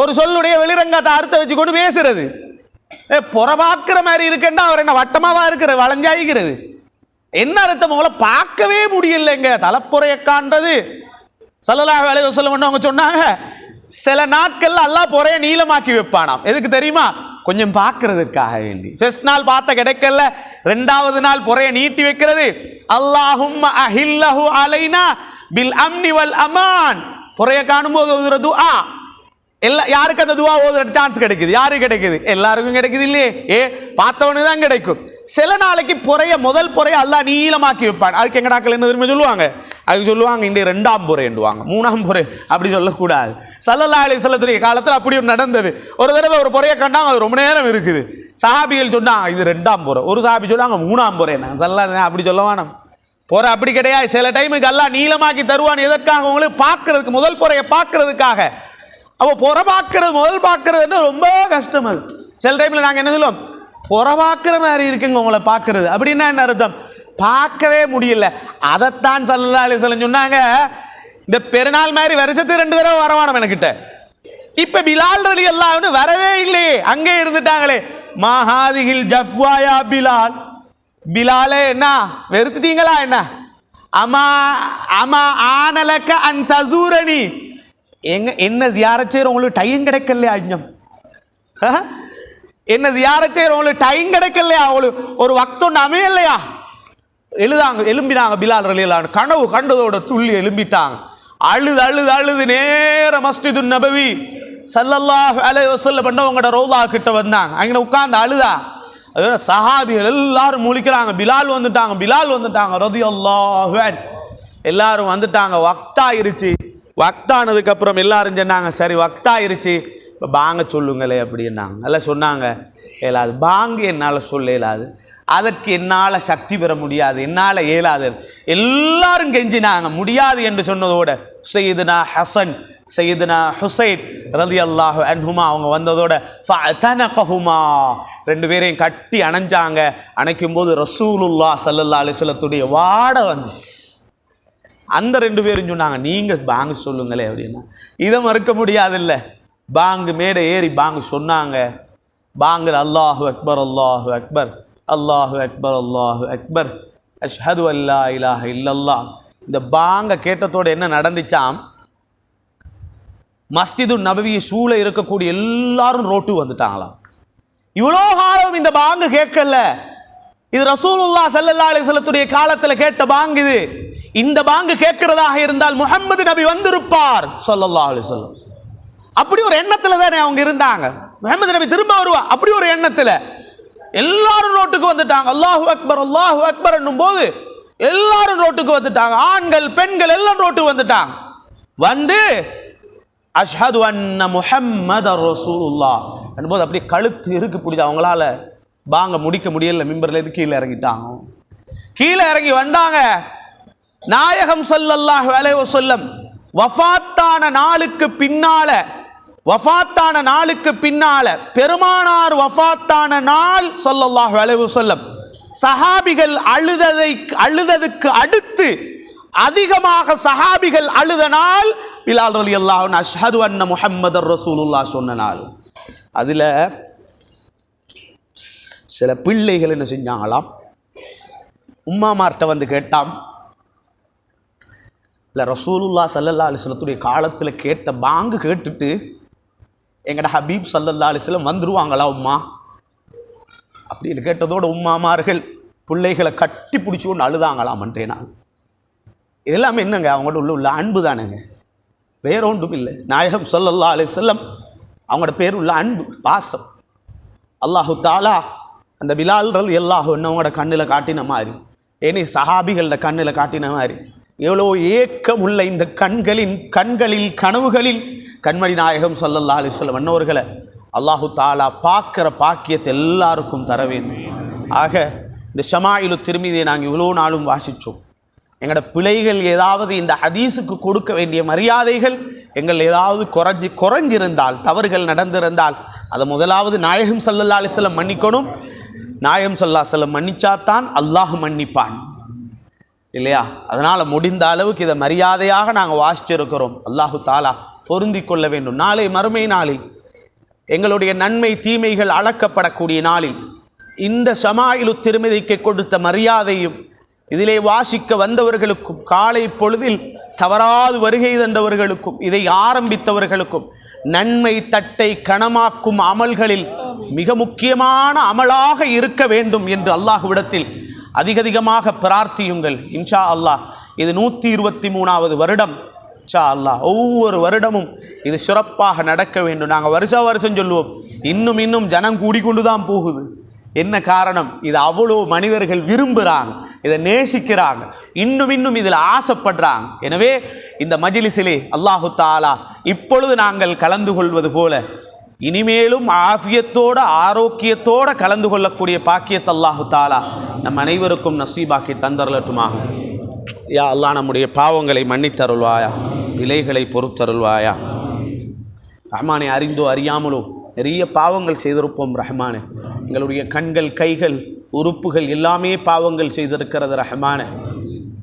ஒரு சொல்லுடைய வெளிரங்கத்தை அர்த்தம் வச்சு கொண்டு பேசுறது. புறபாக்குற மாதிரி இருக்குன்னா அவர் என்ன வட்டமாவா இருக்கிறது, வளைஞ்சாயிக்கிறது? என்ன அர்த்தம்? உங்களை பார்க்கவே முடியலைங்க, தலைப்புறைய காண்றது. ஸல்லல்லாஹு அலைஹி வஸல்லம் அவங்க சொன்னாங்க, சில நாட்கள்ல அல்லாஹ் பொறைய நீளமாக்கி வைப்பானாம். எதுக்கு தெரியுமா? கொஞ்சம் பார்க்கறதுக்காக வேண்டி. ஃபர்ஸ்ட் நாள் பார்த்த கிடைக்கல, 2வது நாள் பொறைய நீட்டி வைக்கிறது. அல்லாஹும்ம அஹில்லஹு அலைனா பில் அம்னி வல் அமான், பொறைய காணும்போது ஒரு துஆ. யாருக்கு அந்த துவா ஓதுற சான்ஸ் கிடைக்குது? யாருக்கு கிடைக்குது? எல்லாருக்கும் கிடைக்குது இல்லையே, பார்த்தவனுக்கு தான் கிடைக்கும். சில நாளைக்கு பொறைய முதல் பொறைய அல்லாஹ் நீளமாக்கி வைப்பான். அதுக்கு எங்கடாக்கள் என்ன தெரியுமா சொல்லுவாங்க? அதுக்கு சொல்லுவாங்க, இந்த 2ஆம் பொறைண்டுவாங்க, 3ஆம் பொறை அப்படி சொல்லக்கூடாது. ஸல்லல்லாஹு அலைஹி வஸல்லத்துடைய காலத்தில் அப்படி ஒரு நடந்தது. ஒரு தடவை ஒரு பொறையை கண்டாங்க, அது ரொம்ப நேரம் இருக்குது. சஹாபிகள் சொன்னாங்க இது 2ஆம் பொறை, ஒரு சஹாபி சொன்னாங்க 3ஆம் பொறை. ஸல்லல்லாஹு அப்படி சொல்ல வேணாம், பொறை அப்படி கிடையாது. சில டைமுக்கு அல்லாஹ் நீளமாக்கி தருவான். எதற்காக? உங்களுக்கு பார்க்கறதுக்கு, முதல் பொறையை பார்க்கறதுக்காக. அவ பொற பார்க்கறது, முதல் பார்க்கறதுன்னு ரொம்ப கஷ்டம். அது சில டைம்ல நாங்கள் என்ன சொல்லுவோம், பொற பார்க்குற மாதிரி இருக்குங்க உங்களை பார்க்கறது. அப்படின்னா என்ன அர்த்தம்? பார்க்கவே முடியல. அதைத்தான் ஸல்லல்லாஹு அலைஹி வஸல்லம் சொன்னாங்க, இந்த பெருநாள் மாதிரி வருஷத்துக்கு 2 தடவை வரவானம் எனக்கிட்ட. இப்ப பிலால் ரலியல்லாஹு அன்ஹு வரவே இல்லையே, அங்கே இருந்துட்டாங்களே. மஹாதிஹில் ஜஃப்வாயா பிலால், பிலாலே என்ன வெறுத்துட்டீங்களா என்ன? அமா அமா ஆனலக அன் தஸூரனி, என்ன ஜியாரத் செய்யற உங்களுக்கு டைம் கிடைக்கலையா? அஞ்சம் என்ன ஜியாரத் செய்யற உங்களுக்கு டைம் கிடைக்கலையா? அவங்களுக்கு ஒரு வக்தொண்டு அமையலையா? எலும்பினாங்க பிலால் ரலியல்லாஹு அன்ஹு. கனவு கண்டதோட துள்ளி எலும்பிட்டாங்க. அழுது அழுது அழுது நேர மஸ்ஜிது நபவி ஸல்லல்லாஹு அலைஹி வஸல்லம் பண்ணவங்களோட ரோலா கிட்ட வந்தாங்க. அங்கே உட்கார்ந்து அழுதா. அதோட சஹாபிகள் எல்லாரும் முழிக்கிறாங்க, பிலால் வந்துட்டாங்க, பிலால் வந்துட்டாங்க ரலியல்லாஹு அன்ஹு. எல்லாரும் வந்துட்டாங்க. வக்தாயிருச்சு. வக்தானதுக்கு அப்புறம் எல்லாரும் சொன்னாங்க, சரி வக்தாயிருச்சு, இப்போ பாங்க சொல்லுங்களே அப்படின்னாங்க. எல்லாம் சொன்னாங்க, இயலாது, பாங்கு என்னால் சொல்ல இயலாது, அதற்கு என்னால் சக்தி பெற முடியாது, என்னால் இயலாது. எல்லாரும் கெஞ்சினாங்க. முடியாது என்று சொன்னதோட சையதுனா ஹசன் சையதுனா ஹுசைன் ரலியல்லாஹு அன்ஹுமா அவங்க வந்ததோட ஃபஅதனகஹுமா, 2 பேரையும் கட்டி அணைஞ்சாங்க. அணைக்கும் போது ரசூலுல்லாஹ் ஸல்லல்லாஹு அலைஹி வஸல்லத்துடைய வாடை வந்துச்சு. அந்த 2 பேரும் சொன்னாங்க, நீங்க பாங்கு சொல்லுங்களே அப்படின்னா. இதை மறுக்க முடியாது இல்லை. பாங்கு மேடை ஏறி பாங்கு சொன்னாங்க. பாங்கில் அல்லாஹு அக்பர் அல்லாஹு அக்பர் அல்லாஹு அக்பர் அல்லாஹு அக்பர் அஷ்ஹது அல்லா இலாஹ இல்லல்லாஹ். இந்த பாங்க கேட்டத்தோடு என்ன நடந்துச்சாம், மஸ்ஜிது நபவியை சூழ இருக்கக்கூடிய எல்லாரும் ரோட்டு வந்துட்டாங்களாம். இவ்வளோ காலம் இந்த பாங்கு கேட்கல, இது ரசூலுல்லாஹ் ஸல்லல்லாஹு அலைஹி வஸல்லத்துடைய காலத்தில் கேட்ட பாங்கு. இது இந்த பாங்கு கேட்கிறதாக இருந்தால் முஹம்மது நபி வந்திருப்பார் ஸல்லல்லாஹு அலைஹி வஸல்லம். அப்படி ஒரு எண்ணத்துல தானே அவங்க இருந்தாங்க. முஹம்மது நபி திரும்ப வருவா அப்படி ஒரு எண்ணத்துல எல்லாரும் ரோட்டுக்கு வந்துட்டாங்க. அல்லாஹு அக்பர் என்னும் போது எல்லாரும் ரோட்டுக்கு வந்துட்டாங்க. ஆண்கள் பெண்கள் எல்லாம் ரோட்டுக்கு வந்துட்டாங்க. வந்து அஷ்ஹது அன்ன முஹம்மதர் ரசூலுல்லாஹ் என்பது அப்படியே கழுத்து இருக்கு பிடிச்ச அவங்களால பாங்க முடிக்க முடியல. மிம்பர்ல இருந்து கீழே இறங்கிட்டாங்க. கீழே இறங்கி வந்தாங்க. நாயகம் ஸல்லல்லாஹு அலைஹி வஸல்லம் வஃபாத்தான நாளுக்கு பின்னால பெருமானார் வஃபாத்தான நாள் ஸல்லல்லாஹு அலைஹி வஸல்லம் சஹாபிகள் அழுததுக்கு அடுத்து அதிகமாக சஹாபிகள் அழுத நாள் பிலால் ரலியல்லாஹு அன்ஹு அஷ்ஹது அன்ன முஹம்மதர் ரசூலுல்லாஹ் சொன்ன நாள். அதுல சில பிள்ளைகள் என்ன செஞ்சாங்களாம், உம்மாமார்ட்ட வந்து கேட்டாம், இல்லை ரசூலுல்லாஹ் ஸல்லல்லாஹு அலைஹி வஸல்லத்துடைய காலத்தில் கேட்ட பாங்கு கேட்டுட்டு எங்கட ஹபீப் ஸல்லல்லாஹு அலைஹி வஸல்லம் வந்துருவாங்களா உம்மா அப்படின்னு கேட்டதோட உம்மாமார்கள் பிள்ளைகளை கட்டி பிடிச்சி ஒன்று அழுதாங்களாமன்றேனா. இதெல்லாமே என்னங்க அவங்களோட உள்ள அன்பு தானேங்க, வேற ஒன்றும் இல்லை. நாயகம் ஸல்லல்லாஹு அலைஹி வஸல்லம் அவங்களோட பேர் உள்ள அன்பு பாசம். அல்லாஹு தாலா அந்த பிலால் ரலியல்லாஹு அன்ஹு அவங்களோட கண்ணில் காட்டின மாதிரி, ஏனி சஹாபிகளோட கண்ணில் காட்டின மாதிரி எவ்வளோ ஏக்கம் உள்ள இந்த கண்களில் கனவுகளில் கண்மணி நாயகம் ஸல்லல்லாஹு அலைஹி வஸல்லம் அன்னவர்களை அல்லாஹு தாலா பார்க்குற பாக்கியத்தை எல்லாருக்கும் தர வேண்டும். ஆக இந்த ஷமாயிலு திர்மிதியை நாங்கள் இவ்வளோ நாளும் வாசித்தோம். எங்களோட பிழைகள் ஏதாவது இந்த ஹதீஸுக்கு கொடுக்க வேண்டிய மரியாதைகள் எங்கள் ஏதாவது குறைஞ்சிருந்தால், தவறுகள் நடந்திருந்தால் அதை முதலாவது நாயகம் ஸல்லல்லாஹு அலைஹி வஸல்லம் மன்னிக்கணும். நாயகம் ஸல்லல்லாஹு அலைஹி வஸல்லம் மன்னிச்சாத்தான் அல்லாஹ் மன்னிப்பான் இல்லையா? அதனால் முடிந்த அளவுக்கு இதை மரியாதையாக நாங்கள் வாசிச்சிருக்கிறோம். அல்லாஹு தாலா பொருந்தி கொள்ள வேண்டும். நாளை மறுமை நாளில் எங்களுடைய நன்மை தீமைகள் அளக்கப்படக்கூடிய நாளில் இந்த ஷமாயிலு திர்மிதிக்கு கொடுத்த மரியாதையும் இதிலே வாசிக்க வந்தவர்களுக்கும் காலை பொழுதில் தவறாது வருகை தந்தவர்களுக்கும் இதை ஆரம்பித்தவர்களுக்கும் நன்மை தட்டை கணமாக்கும் அமல்களில் மிக முக்கியமான அமலாக இருக்க வேண்டும் என்று அல்லாஹ்விடத்தில் அதிகமாக பிரார்த்தியுங்கள். இன்ஷா அல்லாஹ் இது 123வது வருடம். இன்ஷா அல்லாஹ் ஒவ்வொரு வருடமும் இது சிறப்பாக நடக்க வேண்டும். நாங்கள் வருஷம் சொல்லுவோம், இன்னும் ஜனம் கூடிக்கொண்டு தான் போகுது. என்ன காரணம்? இது அவ்வளோ மனிதர்கள் விரும்புகிறாங்க, இதை நேசிக்கிறாங்க, இன்னும் இதில் ஆசைப்படுறாங்க. எனவே இந்த மஜ்லிஸிலே அல்லாஹு தாலா இப்பொழுது நாங்கள் கலந்து கொள்வது போல இனிமேலும் ஆஃபியத்தோட ஆரோக்கியத்தோட கலந்து கொள்ளக்கூடிய பாக்கியத்தை அல்லாஹு தாலா நம் அனைவருக்கும் நசீபாக்கி தந்தரலட்டுமாக. யா அல்லாஹ் நம்முடைய பாவங்களை மன்னித்தருள்வாயா, விலைகளை பொறுத்தருள்வாயா. ரஹ்மானே, அறிந்தோ அறியாமலோ நிறைய பாவங்கள் செய்திருப்போம். ரஹ்மானே, எங்களுடைய கண்கள் கைகள் உறுப்புகள் எல்லாமே பாவங்கள் செய்திருக்கிறது. ரஹ்மானே,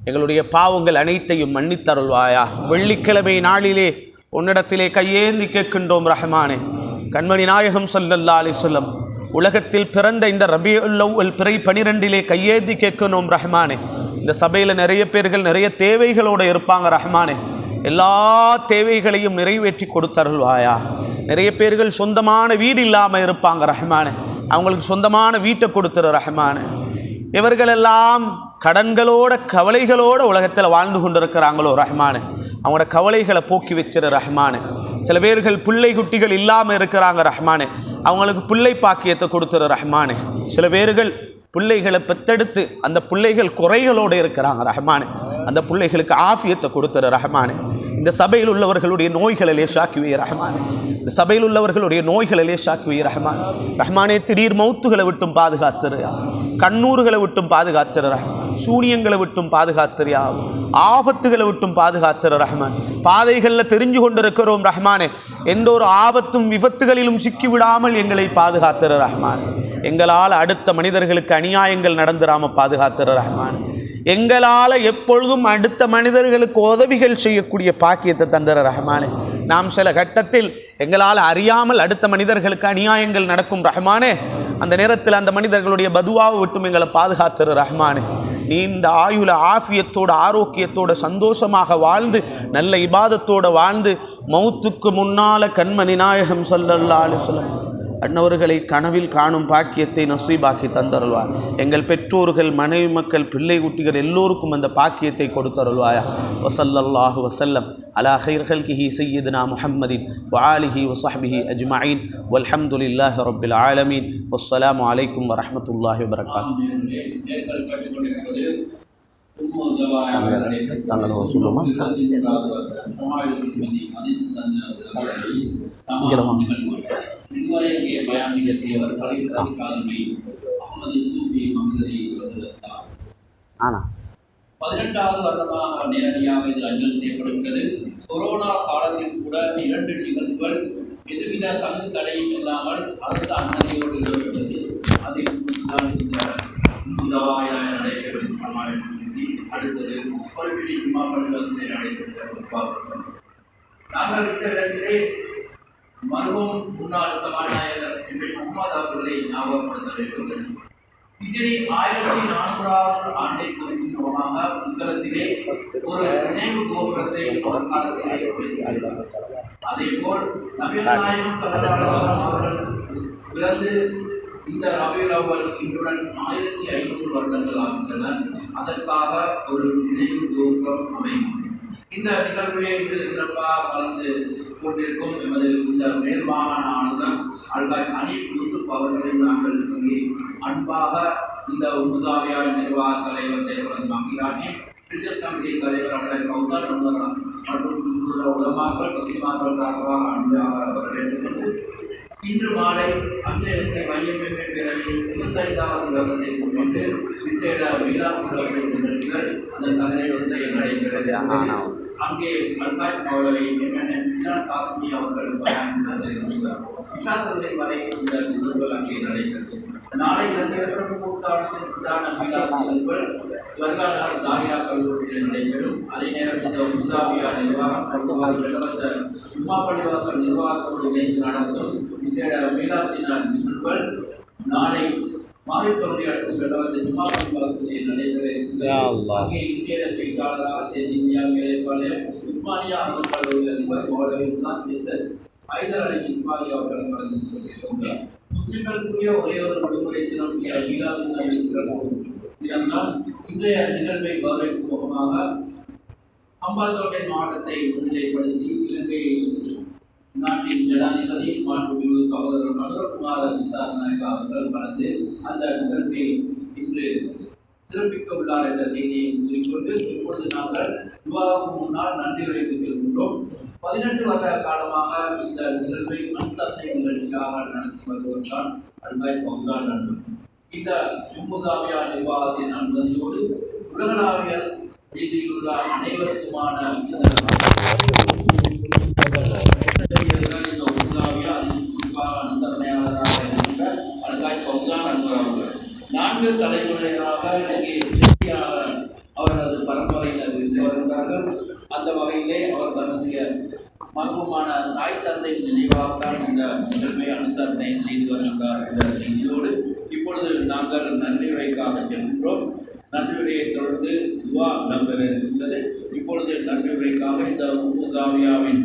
எங்களுடைய பாவங்கள் அனைத்தையும் மன்னித்தருள்வாயா. வெள்ளிக்கிழமை நாளிலே உன்னிடத்திலே கையேந்தி கேட்கின்றோம். ரஹ்மானே, கண்மணி நாயகம் ஸல்லல்லாஹு அலைஹி வஸல்லம் உலகத்தில் பிறந்த இந்த ரபியுல் அவ்வல் பிறை 12 கையேந்தி கேட்கணும். ரஹ்மானே, இந்த சபையில் நிறைய பேர்கள் நிறைய தேவைகளோடு இருப்பாங்க. ரஹ்மானே, எல்லா தேவைகளையும் நிறைவேற்றி கொடுத்தருள்வாயா. நிறைய பேர்கள் சொந்தமான வீடு இல்லாமல் இருப்பாங்க. ரஹ்மானே, அவங்களுக்கு சொந்தமான வீட்டை கொடுத்துரு. ரஹ்மானே, இவர்களெல்லாம் கடன்களோட கவலைகளோடு உலகத்தில் வாழ்ந்து கொண்டிருக்கிறாங்களோ ரஹ்மானே, அவங்களோட கவலைகளை போக்கி வச்சிரு. ரஹ்மானே, சில பேர்கள் பிள்ளை குட்டிகள் இல்லாமல் இருக்கிறாங்க. ரஹ்மானே, அவங்களுக்கு பிள்ளை பாக்கியத்தை கொடுத்துரு. ரஹ்மானே, சில பேர்கள் பிள்ளைகளை பெத்தெடுத்து அந்த பிள்ளைகள் குறைகளோடு இருக்கிறாங்க. ரஹ்மானே, அந்த பிள்ளைகளுக்கு ஆஃபியத்தை கொடுத்துரு. ரஹ்மானே, இந்த சபையில் உள்ளவர்களுடைய நோய்களை லேசாக்குவே. ரஹ்மானே, இந்த சபையில் உள்ளவர்களுடைய நோய்களை லேசாக்குவே. ரஹ்மானே, ரஹ்மானே, திடீர் மௌத்துகளை விட்டும் பாதுகாத்துரு. கண்ணூறுகளை விட்டும் பாதுகாத்துரு. சூனியங்களை விட்டும் பாதுகாத்துறியா, ஆபத்துகளை விட்டும் பாதுகாத்துற. ரஹ்மான், பாதைகளில் தெரிஞ்சு கொண்டிருக்கிறோம். ரஹ்மானே, எந்த ஒரு ஆபத்தும் விபத்துகளிலும் சிக்கி விடாமல் எங்களை பாதுகாத்துற. ரஹ்மான், எங்களால் அடுத்த மனிதர்களுக்கு அநியாயங்கள் நடந்துடாமல் பாதுகாத்துற. ரஹ்மான், எங்களால் எப்பொழுதும் அடுத்த மனிதர்களுக்கு உதவிகள் செய்யக்கூடிய பாக்கியத்தை தந்துற. ரஹ்மானே, நாம் சில கட்டத்தில் எங்களால் அறியாமல் அடுத்த மனிதர்களுக்கு அநியாயங்கள் நடக்கும். ரஹ்மானே, அந்த நேரத்தில் அந்த மனிதர்களுடைய பதுவாவை விட்டும் எங்களை பாதுகாத்துற. ரஹ்மானே, நீண்ட ஆயுள ஆஃபியத்தோடு ஆரோக்கியத்தோடு சந்தோஷமாக வாழ்ந்து நல்ல இபாதத்தோடு வாழ்ந்து மௌத்துக்கு முன்னால் கண்மணி நாயகம் ஸல்லல்லாஹு அலைஹி வஸல்லம் அன்னவர்களை கனவில் காணும் பாக்கியத்தை நசீபாக்கி தந்தருள்வாய். எங்கள் பெற்றோர்கள், மனைவி மக்கள், பிள்ளை குட்டிகள் எல்லோருக்கும் அந்த பாக்கியத்தை கொடுத்தருள்வாயா. வஸல்லல்லாஹு வஸல்லம் அலா கைர் ஹல்கிஹி சய்யிதுனா முஹம்மதின் வஆலிஹி வஸஹ்பிஹி அஜ்மஈன் வல்ஹம்துலில்லாஹி ரப்பில் ஆலமீன். வஸ்ஸலாமு அலைக்கும் வரஹ்மத்துல்லாஹி வபரகாத்துஹு. தங்களோட சொல்லுமா ஆனா 18வது வருடமாக நேரடியாக இது அஞ்சல் செய்யப்படுகிறது. கொரோனா காலத்தில் கூட 2 நிகழ்வுகள் எதுவித தங்கு தடையும் இல்லாமல் அரசு அனுமதியோடு இடம்பெற்றது. அதில் அடுத்தது குறிப்பிட்ட ஜும்மாக்களில் நடைபெற்ற நாங்கள் இந்த இடத்திலே மருகும் முன்னாள் சபாநாயகர் முகமது அவர்களை ஞாபகப்படுத்த வேண்டும். ஹிஜ்ரி 1400வது ஆண்டை குறிக்கும் மூலமாக புத்தகத்திலே ஒரு நினைவு கோபுரத்தை ஒரு காலத்திலே அதேபோல் நபிகள் நாயகம் ஸல்லல்லாஹு அலைஹி அவர்கள் பிறந்து இந்த ரபியுல் அவ்வல் இன்றுடன் 1500 வருடங்கள் ஆகின்றன. அதற்காக ஒரு நினைவு கோபுரம் அமையும். இந்த நிகழ்விலே இன்று சிறப்பாக கலந்து கொண்டிருக்கும் எமது இந்த மேல் மாகாண ஆளுநர் அல்ஹாஜ் அனீப் யூசுப் அவர்களை நாங்கள் இங்கே அன்பாக இந்த உமுதாவியார் நிர்வாக தலைவர் தேவரன் மகிராஜி, பிரிஜஸ் கமிட்டி தலைவர் அல்ஹாஜ் கௌதர் நம்பர் மற்றும் உலமாக்கள் பிரதிமாக்கள் சார்பாக அன்பாக அவர்கள் இன்று மாலை அஞ்சலிசை மையமே பேரவையில் 25வது வருடத்தை முன்னிட்டு விசேட மீலாத் சிறப்பு நிகழ்ச்சிகள் அதன் தலைமையில் நடைபெறுகிறது. அங்கே அல்ஹாஜ் மௌலவி காசிமி அவர்கள் இஷாத்தலை வரை இந்த நிகழ்வுகள் அங்கே நடைபெறுகிறது. நாளை கூட்டான மீலாத் நிகழ்வுகள் வருங்கால தாரியா கல்லூரியில் நடைபெறும். அதே நேரம் இந்த உமுதாவியா நிர்வாகம் உமா பள்ளிவாசல் நிர்வாகத்தோடு இணைந்து நடத்தும் விசேட மீலாத்தின நிகழ்வுகள் நாளை மாறிப்பகுதி அடுத்த கடந்த ஜும்மா பள்ளிவாசலில் நடைபெறுகிறது. அங்கே விசேட செய்தியாளராக தென்னிந்தியா வேலைப்பாளையம் உஸ்மானியா அகமது கல்லூரி அதிபர் மௌலவி ஹைதர் அலி இஸ்மாயில் அவர்கள் கலந்து கொண்டிருக்கிறார். முஸ்லிம்களுக்குரிய ஒரே ஒரு விடுமுறை தினம் தினம்தான். இன்றைய நிகழ்வை கௌரவிக்கும் முகமாக அம்பாந்தோட்டை மாவட்டத்தை முன்னிலைப்படுத்தி இலங்கை நாட்டின் ஜனாதிபதி மாண்புமிகு சகோதரர் மதுரகுமார திசாநாயக்கா அவர்கள் கலந்து அந்த நிகழ்வை இன்று சிறப்பிக்க உள்ளார் என்ற செய்தியை கூறிக்கொண்டு இப்பொழுது நாங்கள் துவாவுக்கு முன்னால் நன்றி உரைத்துக் கொள்கின்றோம். 18 வருட காலமாக இந்த நிகழ்வை அன்சத்தை நிகழ்ச்சியாக நடத்தி வருவதுதான் அல்ஹாஜ் ஃபௌசான் நண்பர். இந்த உமுதாவியா நிர்வாகத்தின் அனுமதியோடு உலகளாவிய ரீதியிலுள்ள அனைவருக்குமான நான்கு தலைமுறைகளாக அவரது பரம்பரையினர் வருகிறார்கள். அந்த வகையிலே அவர் தன்னுடைய மர்மமான தாய் தந்தை நினைவாகத்தான் இந்த நிகழ்வை அனுசரணை செய்து வருகிறார் என்ற செய்தியோடு இப்பொழுது நாங்கள் நன்றி உரைக்காக செல்கின்றோம். நன்றி உரையை தொடர்ந்து துவா நம்பர் இருக்கின்றது. இப்பொழுது நன்றி உரைக்காக இந்த உமுதாவியாவின்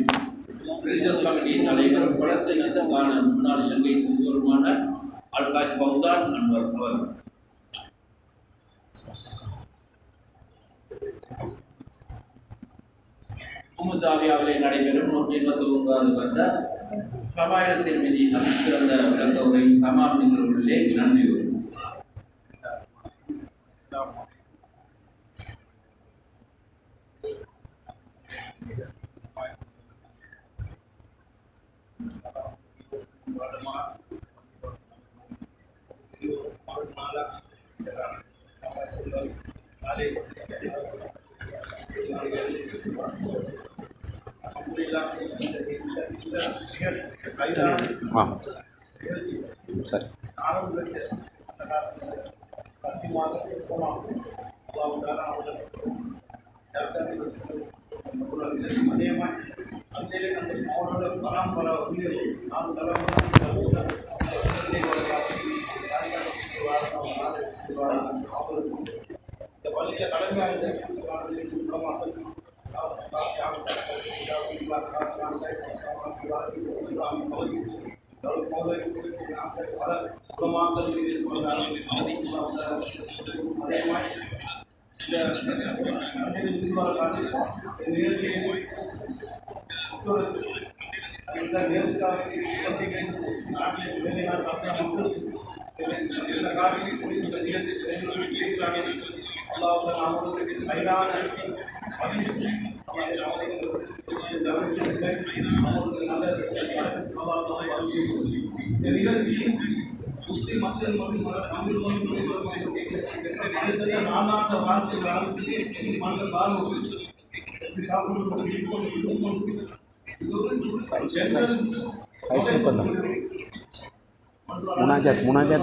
ரிலீஜியஸ் கமிட்டியின் தலைவர் படத்தை இதற்கான முன்னாள் இலங்கை தூதுவருமான அல்ஹாஜ் ஃபௌசான் அன்வர் அவர் உமுதாவியாவிலே நடைபெறும் 129வது வருட சமாயத்தின் மீது சிறந்த விளக்க உரை தமாம் நிகழ்வுகளிலே நன்றி உரை. சரி பல குலமாக்கள் அதே மாதிரி இந்த நிகழ்ச்சியை இந்த நிகழ்ச்சியை நாட்டில் வேலை நாள் மக்கள் இந்த காட்டில் இந்த நிகழ்ச்சி அல்லாஹ் அவர்களுக்கு கைதான மகிழ்ச்சி இந்த நிகழ்ச்சி முஸ்லிம் மக்கள் மற்றும் நான்காண்டு வாரத்தில் மக்கள் munajat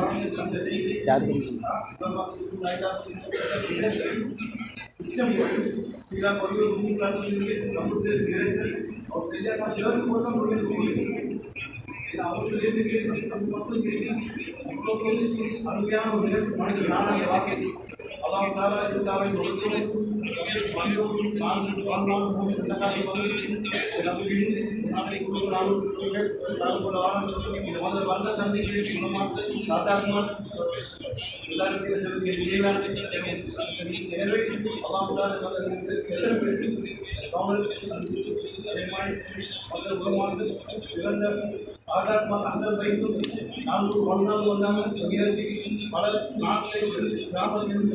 பல நாட்களில் கிராமத்தில்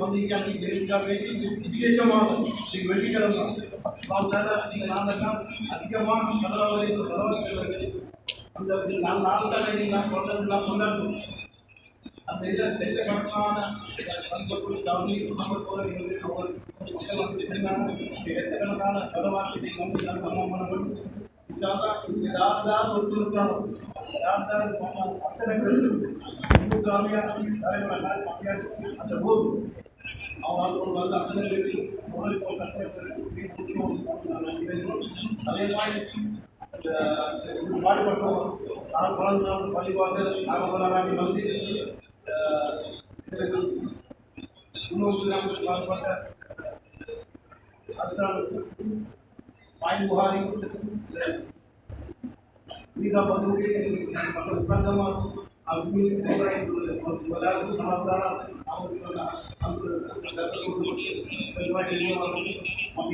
விசேஷமாக வெள்ளிக்கிழமை அதிகமான அந்த நாள் நீங்கள் கொண்டாடுறோம் அந்த இதில் லட்சக்கணக்கான சாமி போல லட்சக்கணக்கான செலவாக்கத்தை வந்து நம்ம பண்ணணும் யார் ஒத்துழைச்சாலும் யார் அத்தனை பேர் இந்து சாமியாக அந்த ஊர் அவங்க வந்து அத்தனை பேருக்கு அத்தனை பேருக்கு அதே மாதிரி பாடுபட்டோம் நான் குழந்தை பள்ளிவாசல் நாகப்படாட்டி வந்து முன்னோக்கி பாடுபட்ட அரசாங்கம் மாயின் புகாரி வீசா பசுக்கு மக்கள் உட்கார்ந்தமாக அஸ்மின் பதார்த்த சமாதான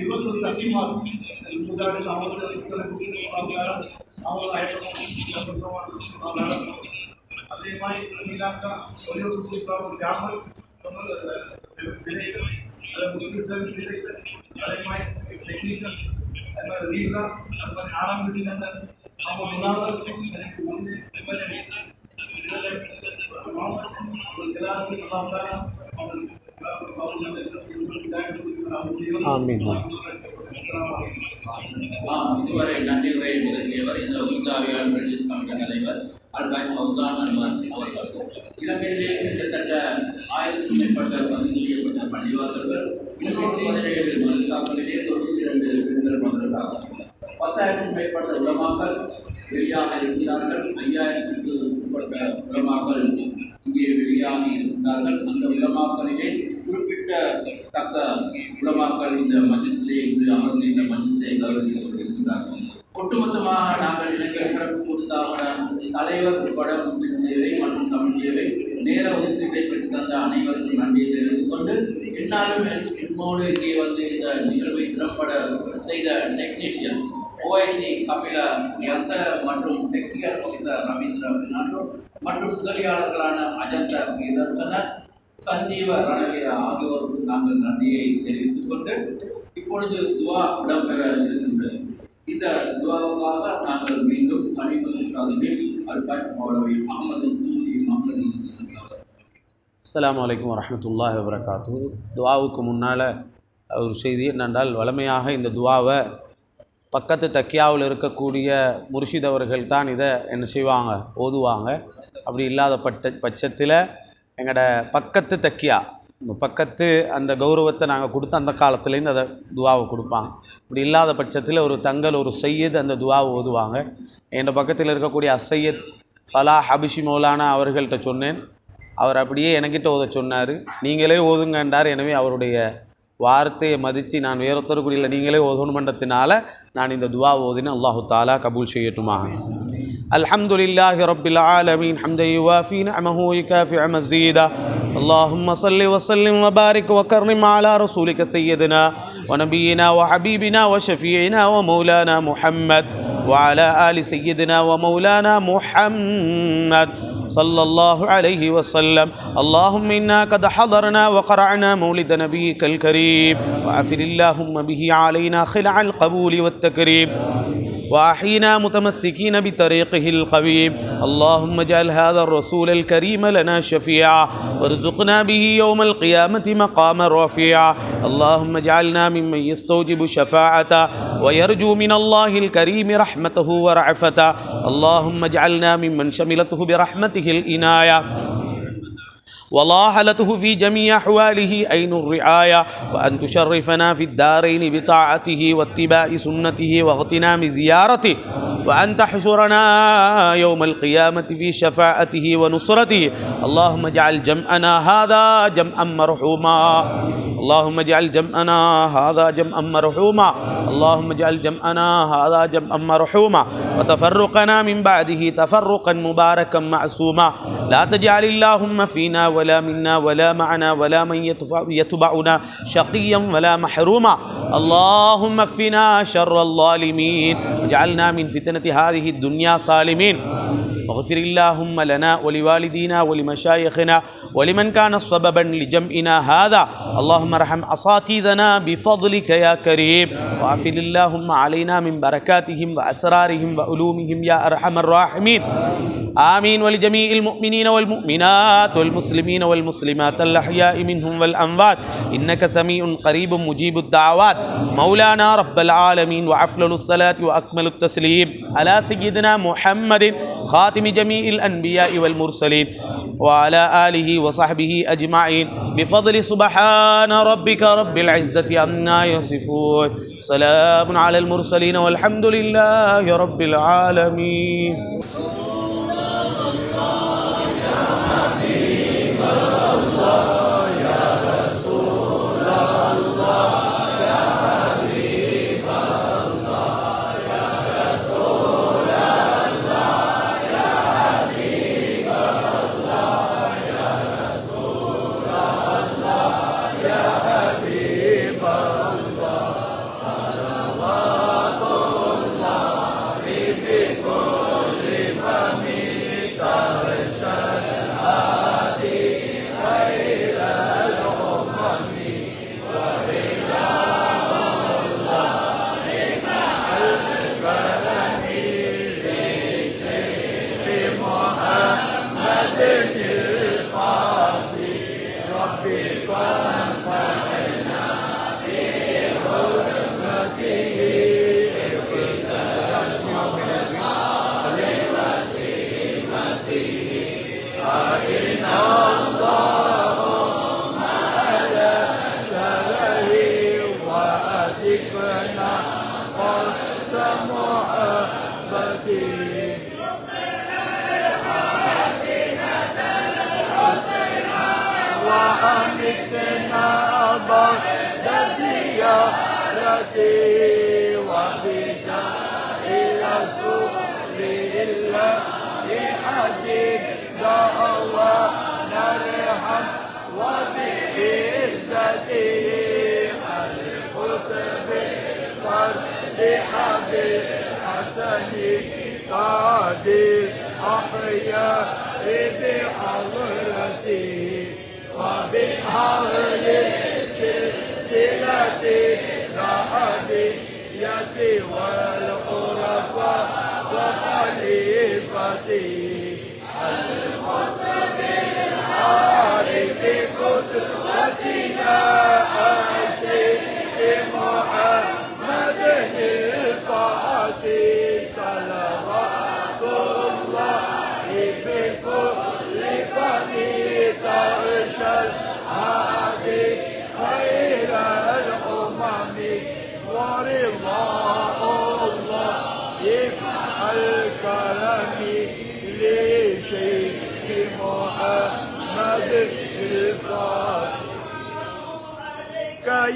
இருபத்தொரு கசிமார் அதே மாதிரி ஸ்ரீலங்கா ஜாமல் முஸ்லிம் சர்வீஸ் அதே மாதிரி டெக்னீஷியன் அது மாதிரி வீசா அது மாதிரி ஆரம்பிச்சுங்க அவங்க முன்னாள் எனக்கு வந்து இதுவரை நன்றி உரை நிகழ்த்தியவர் இந்த உத்தாவியாளர் பிரதேச கமிட்டி தலைவர் அல்காய் மௌதான் அன்வார் அவர்கள். இலங்கையிலே கிட்டத்தட்ட 1000க்கும் மேற்பட்ட பதிவு செய்யப்பட்ட பள்ளிவாசல்கள் 317 மதரசாக்களிலே 92 பெண்கள் மதரசாக்கள் 10,000க்கும் மேற்பட்ட உலமாக்கள் வெளியாக இருக்கிறார்கள். 5000க்கு மேற்பட்ட உலமாக்கள் இங்கே வெளியாகி இருந்தார்கள். அந்த உலமாக்களிலே குறிப்பிட்டத்தக்க உலமாக்கள் இந்த மஜ்லிஸிலே இன்று அமர்ந்து இந்த மஜ்லிஸை கௌரவித்துக் கொண்டிருக்கிறார்கள். ஒட்டுமொத்தமாக நாங்கள் இலங்கை சிறப்பு கூட்டத்தாவோட தலைவர் உட்பட முஸ்லிம் சேவை மற்றும் தமிழ் சேவை நேர ஒதுக்கீட்டை பெற்று தந்த அனைவருக்கும் நன்றியை தெரிவித்துக் கொண்டு என்னாலும் என்னோடு இங்கே வந்து இந்த நிகழ்வை திறம்பட செய்த டெக்னீஷியன் ஓஐசி கபில யந்த மற்றும் டெக்னிக்கல் ஆஃபீஸர் ரவீந்திர பினாண்டோ மற்றும் உதவியாளர்களான அஜந்த இதர்சனர் சஞ்சீவ ரணவீர ஆகியோருக்கும் நாங்கள் நன்றியை தெரிவித்துக் கொண்டு இப்பொழுது துவா இடம்பெற இருக்கின்றது. இந்த துவாவுக்காக நாங்கள் மீண்டும் கனிமது சாதிப்பில் அல்பாய் மௌலவி அஹமது சூதி மஹமது. அஸ்ஸலாமு அலைக்கும் வரஹ்மத்துல்லாஹி வபரகாத்துஹு. துவாவுக்கு முன்னால் ஒரு செய்தி என்னென்றால், வழமையாக இந்த துவாவை பக்கத்து தக்கியாவில் இருக்கக்கூடிய முர்ஷித் அவர்கள் தான் இதை என்ன செய்வாங்க, ஓதுவாங்க. அப்படி இல்லாத பட்சத்தில் எங்களோட பக்கத்து தக்கியா, இந்த பக்கத்து அந்த கௌரவத்தை நாங்கள் கொடுத்து அந்த காலத்துலேருந்து அதை துவாவை கொடுப்பாங்க. இப்படி இல்லாத பட்சத்தில் ஒரு சையத் அந்த துவாவை ஓதுவாங்க. என் பக்கத்தில் இருக்கக்கூடிய அசையத் ஃபலா ஹபிஷி மௌலானா அவர்கள்ட்ட சொன்னேன். அவர் அப்படியே என்கிட்ட ஓத சொன்னார். நீங்களே ஓதுங்கன்றார். எனவே அவருடைய வார்த்தையை மதித்து நான் வேறொருத்தருக்குரிய நீங்களே ஓதணுமன்றத்தினால நான் இந்த துவா ஓதினேன். அல்லாஹு தாலா கபூல் செய்யட்டுமாக. الحمد لله رب العالمين حمدا يوافي نعمه ويكافئ مزيدا اللهم صل وسلم وبارك وكرم على رسولك سيدنا ونبينا وحبيبنا وشفيعنا ومولانا محمد وعلى آل سيدنا ومولانا محمد صلى الله عليه وسلم اللهم إنا قد حضرنا وقرعنا مولد نبيك الكريم وأفر اللهم به علينا خلع القبول والتكريم وأحينا متمسكين بطريقه القويم اللهم اجعل هذا الرسول الكريم لنا شفيعا وارزقنا به يوم القيامة مقاما رفيعا اللهم اجعلنا ممن يستوجب شفاعته ويرجو من الله الكريم رحمته ورعفته اللهم اجعلنا ممن شملته برحمته الإناية ولاحلته في جميع أحواله أين الرعاية وأن تشرفنا في الدارين بطاعته واتباع سنته واغتنام زيارته وأن تحشرنا يوم القيامة في شفاعته ونصرته اللهم اجعل جمعنا هذا جمعا مرحوما اللهم اجعل جمعنا هذا جمعا مرحوما اللهم اجعل جمعنا هذا جمعا مرحوما وتفرقنا من بعده تفرقا مباركا معصوما لا تجعل اللهم فينا ولا منا ولا معنا ولا من يتبعنا شقيا ولا محروما اللهم اكفنا شر الظالمين واجعلنا من فتنة هذه الدنيا سالمين واغفر اللهم لنا ولوالدينا ولمشايخنا ولمن كان سببا لجمعنا هذا اللهم ارحم أساتذتنا بفضلك يا كريم وافل اللهم علينا من بركاتهم وأسرارهم وعلومهم يا أرحم الراحمين آمين ولجميع المؤمنين والمؤمنات والمسلمين والمسلمات الأحياء منهم والأموات إنك سميع قريب مجيب الدعوات مولانا رب العالمين وأفضل الصلاة وأكمل التسليم على سيدنا محمد خاتم جميع الأنبياء والمرسلين وعلى آله وصحبه أجمعين بفضل سبحان ربك رب العزة عما يصفون سلام على المرسلين والحمد لله رب العالمين.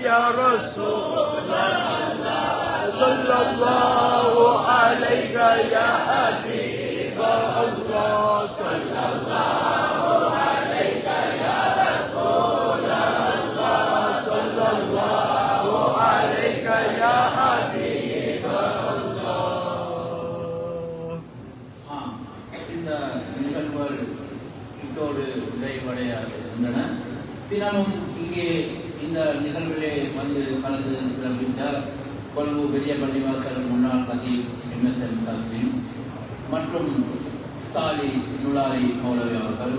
يا رسول الله صلى الله عليك يا حبيب இந்த நிகழ்வுகள் இத்தோடு நிறைவடைகின்றன. தினமும் இங்கே இந்த நிகழ்விலே வந்து கலந்து சிறப்பித்த கொழும்பு பெரிய பள்ளிவாசல் முன்னாள் கதீப் MSN தஸ்லீம் மற்றும் சாலி நுலாரி மௌலவி அவர்கள்,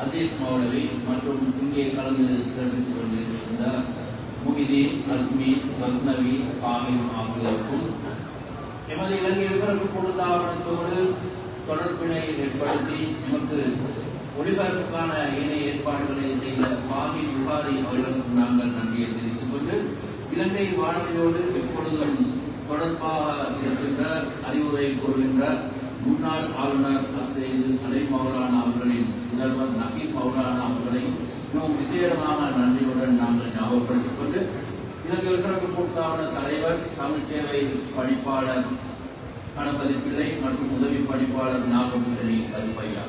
அசீஸ் மௌலவி மற்றும் இங்கே கலந்து சிறப்பித்துக் கொண்டிருந்த முஹிதீன், அஸ்மி, ரத்னவி, காமில் ஆகியோருக்கும் எமது இலங்கை விவரப்பு பொருளாதாரத்தோடு தொடர்பினை ஏற்படுத்தி நமக்கு ஒளிபரப்புக்கான இணைய ஏற்பாடுகளை செய்த பாமி புகாரி அவர்களுக்கு நாங்கள் நன்றியை தெரிவித்துக் கொண்டு இலங்கை வானொலியோடு எப்பொழுதும் தொடர்பாக இருக்கின்ற அறிவுரை கூறுகின்ற முன்னாள் ஆளுநர் அசைது அலை மௌலானா அவர்களின் முதல்வர் நகீப் மௌலானா அவர்களை மிகவும் விசேடமாக நன்றியுடன் நாங்கள் ஞாபகப்படுத்திக் கொண்டு இலங்கை விவரப்பு கூட்டாள தலைவர், தமிழ் சேவை பணிப்பாளர் கணபதி பிள்ளை மற்றும் உதவி பணிப்பாளர் நாகபூஷணி கருப்பையா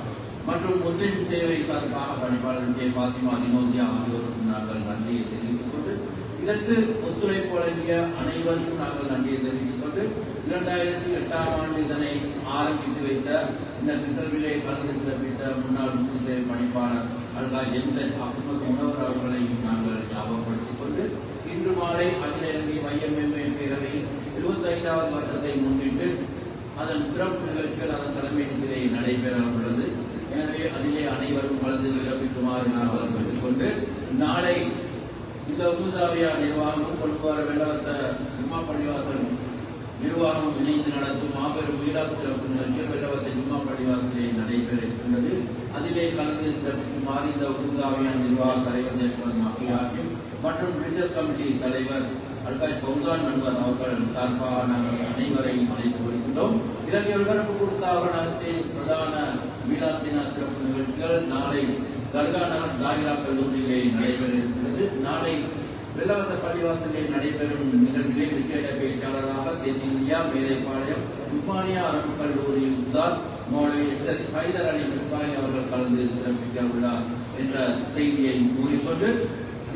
மற்றும் முஸ்லிம் சேவை சார்பாக பணிப்பாளர் கே பாத்திமா வினோதியா ஆகியோருக்கும் நாங்கள் நன்றியை தெரிவித்துக் கொண்டு இதற்கு ஒத்துழைப்பு வழங்கிய அனைவருக்கும் நாங்கள் நன்றியை தெரிவித்துக் கொண்டு 2008ஆம் ஆண்டு இதனை ஆரம்பித்து வைத்த இந்த நிகழ்விலே கலந்து சிறப்பித்த முன்னாள் முஸ்லிம் சேவை பணிப்பாளர் அல்கா எம்தன் அஹ்மத் முனவர் அவர்களையும் நாங்கள் ஞாபகப்படுத்திக் கொண்டு இன்று மாலை அகில இலங்கை YMMA பேரவையில் 75வது வருடத்தை முன்னிட்டு அதன் சிறப்பு நிகழ்ச்சிகள் அதன் தலைமையிலே நடைபெற உள்ளது. எனவே அதிலே அனைவரும் கலந்து சிறப்பிக்குமாறு நாங்கள் பெற்றுக்கொண்டு நாளை இந்த உமுசாவியா நிர்வாகமும் கொண்டுவர வெள்ளவத்த ஜும்மா பள்ளிவாசல் நிர்வாகம் இணைந்து நடத்தும் மாபெரும் மீளாது சிறப்பு நிகழ்ச்சி வெள்ளவத்த ஜும்மா பள்ளிவாசலே நடைபெற இருக்கின்றது. அதிலே கலந்து சிறப்பிக்குமாறு இந்த உமுசாவியா நிர்வாக தலைவர் தேசபதி மக்கியாக்கும் மற்றும் ரிலிஜியஸ் கமிட்டி தலைவர் அல்காய் பௌதான் நண்பர் அவர்கள் சார்பாக நாங்கள் அனைவரையும் அழைத்து வருகின்றோம். இலங்கை ஒலிபரப்பு கூட்டாளத்தின் பிரதான மீளாத்தின சிறப்பு நிகழ்ச்சிகள் நாளை தர்கா நகர் தாகிரா கல்லூரியிலே நடைபெற இருக்கிறது. நாளை வெள்ளவத்த பள்ளிவாசலில் நடைபெறும் நிகழ்விலே விசேட பேச்சாளராக தென்னிந்தியா மேலைப்பாளையம் உஸ்மானியா அரபு கல்லூரி உஸ்தாத் மௌலவி SS ஹைதர் அலி மிஸ்பாய் அவர்கள் கலந்து சிறப்பிக்க உள்ளார் என்ற செய்தியை கூறிக்கொண்டு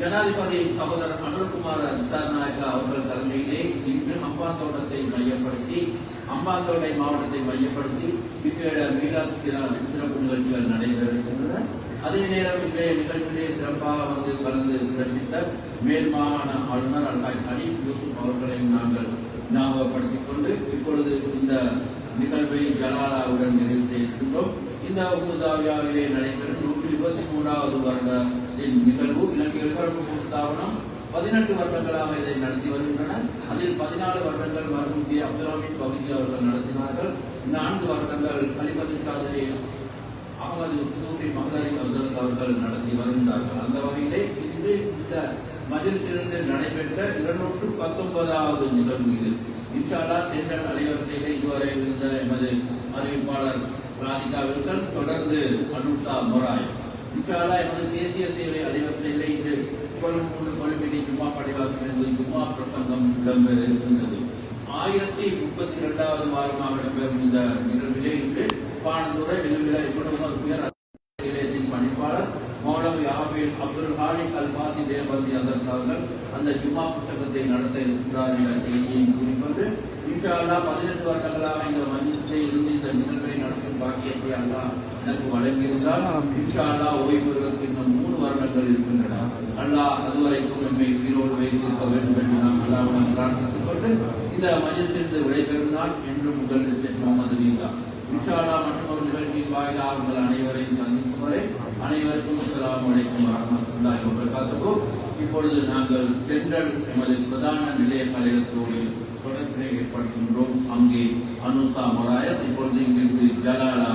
ஜனாதிபதி சகோதரர் அனுர்குமார் திசாநாயக்கா அவர்கள் தலைமையிலே இன்று அம்பாந்தோட்டத்தை மையப்படுத்தி அம்பாந்தோட்டை மாவட்டத்தை மையப்படுத்தி விசேட மீளாத் சிறப்பு நிகழ்ச்சிகள் நடைபெறுகின்றன. அதே நேரம் இன்றைய நிகழ்ச்சியிலே சிறப்பாக வந்து கலந்து சிறப்பித்த மேல் மாகாண ஆளுநர் அல்காய் ஹனீஃப் யூசுப் அவர்களையும் நாங்கள் ஞாபகப்படுத்திக் கொண்டு இப்பொழுது இந்த நிகழ்வை ஜலாலாவுடன் நிறைவு செய்திருக்கின்றோம். இந்த உமுசாவியாவிலே நடைபெறும் 123வது வருடத்தின் நிகழ்வு இலங்கை ஒலிபரப்பு கூட்டாளம் 18 வருடங்களாக இதை நடத்தி வருகின்றன. அதில் 14 வருடங்கள் மருமூர்த்தி அப்துல் ஹமீத் பகுதி அவர்கள் நடத்தினார்கள். 4 வருடங்கள் கலிபதி சாதரி அகமது சூஃபி மஹ்தரி அவர்கள் நடத்தி வருகின்றார்கள். அந்த வகையிலே இன்று இந்த மஜ்லிஸிலிருந்து நடைபெற்ற 219வது நிகழ்வு இது. இன்ஷா அல்லாஹ் தென்றல் அலைவரிசையிலே இதுவரை இருந்த எமது அறிவிப்பாளர் ராதிகா வில்சன், தொடர்ந்து அனுஷா மொராய். இன்ஷா அல்லாஹ் எமது தேசிய சேவை அலைவரிசையிலே இன்று கொழும்பிடி ஜும்மா பள்ளிவாசல் என்பது ஜும்மா பிரசங்கம் இடம்பெற இருக்கின்றது. 1032வது வாரமாக இடம்பெறும் இந்த நிகழ்விலே இன்று பாணந்துறை விழுவில நிலையத்தின் பணிப்பாளர் மௌலவி ஆபீல் அப்துல் ஹாலிக் அல்பாசி தேவபந்தி அவர்கள் அந்த ஜும்மா புத்தகத்தை நடத்த இருக்கிறார் என்ற செய்தியை கூறிக்கொண்டு இன்ஷா அல்லாஹ் 18 வருடங்களாக இந்த மஜ்லிஸிலே இருந்து இந்த நிகழ்வை நடத்தும் பாக்கியத்தை அல்லாஹ் எனக்கு வழங்கியிருந்தால் இன்ஷா அல்லாஹ் ஓய்வு பெறுவதற்கு இன்னும் 3 வருடங்கள் இருக்கின்றன. அல்லாஹ் அதுவரைக்கும் நம்மை உயிரோடு வைத்திருக்க வேண்டும் என்று நாம் அல்லாஹ்விடம் பிரார்த்தித்துக் கொண்டு இந்த மஜ்லிஸிலிருந்து விடைபெறும் நாள் என்றும் முதலில் செட் முகமது ரீசா இன்ஷா அல்லாஹ் மற்றும் ஒரு நிகழ்ச்சியின் வாயிலாக உங்கள் அனைவரையும் சந்திக்கும் வரை அனைவருக்கும் அஸ்ஸலாமு அலைக்கும் வரஹ்மத்துல்லாஹி வபரகாத்துஹு. இப்பொழுது நாங்கள் தென்றல் எமது பிரதான நிலைய கலையத்தோடு தொடர்பினை ஏற்படுத்துகின்றோம். அங்கே அனுஷா மொராயஸ் இப்பொழுது இங்கிருந்து ஜலாலா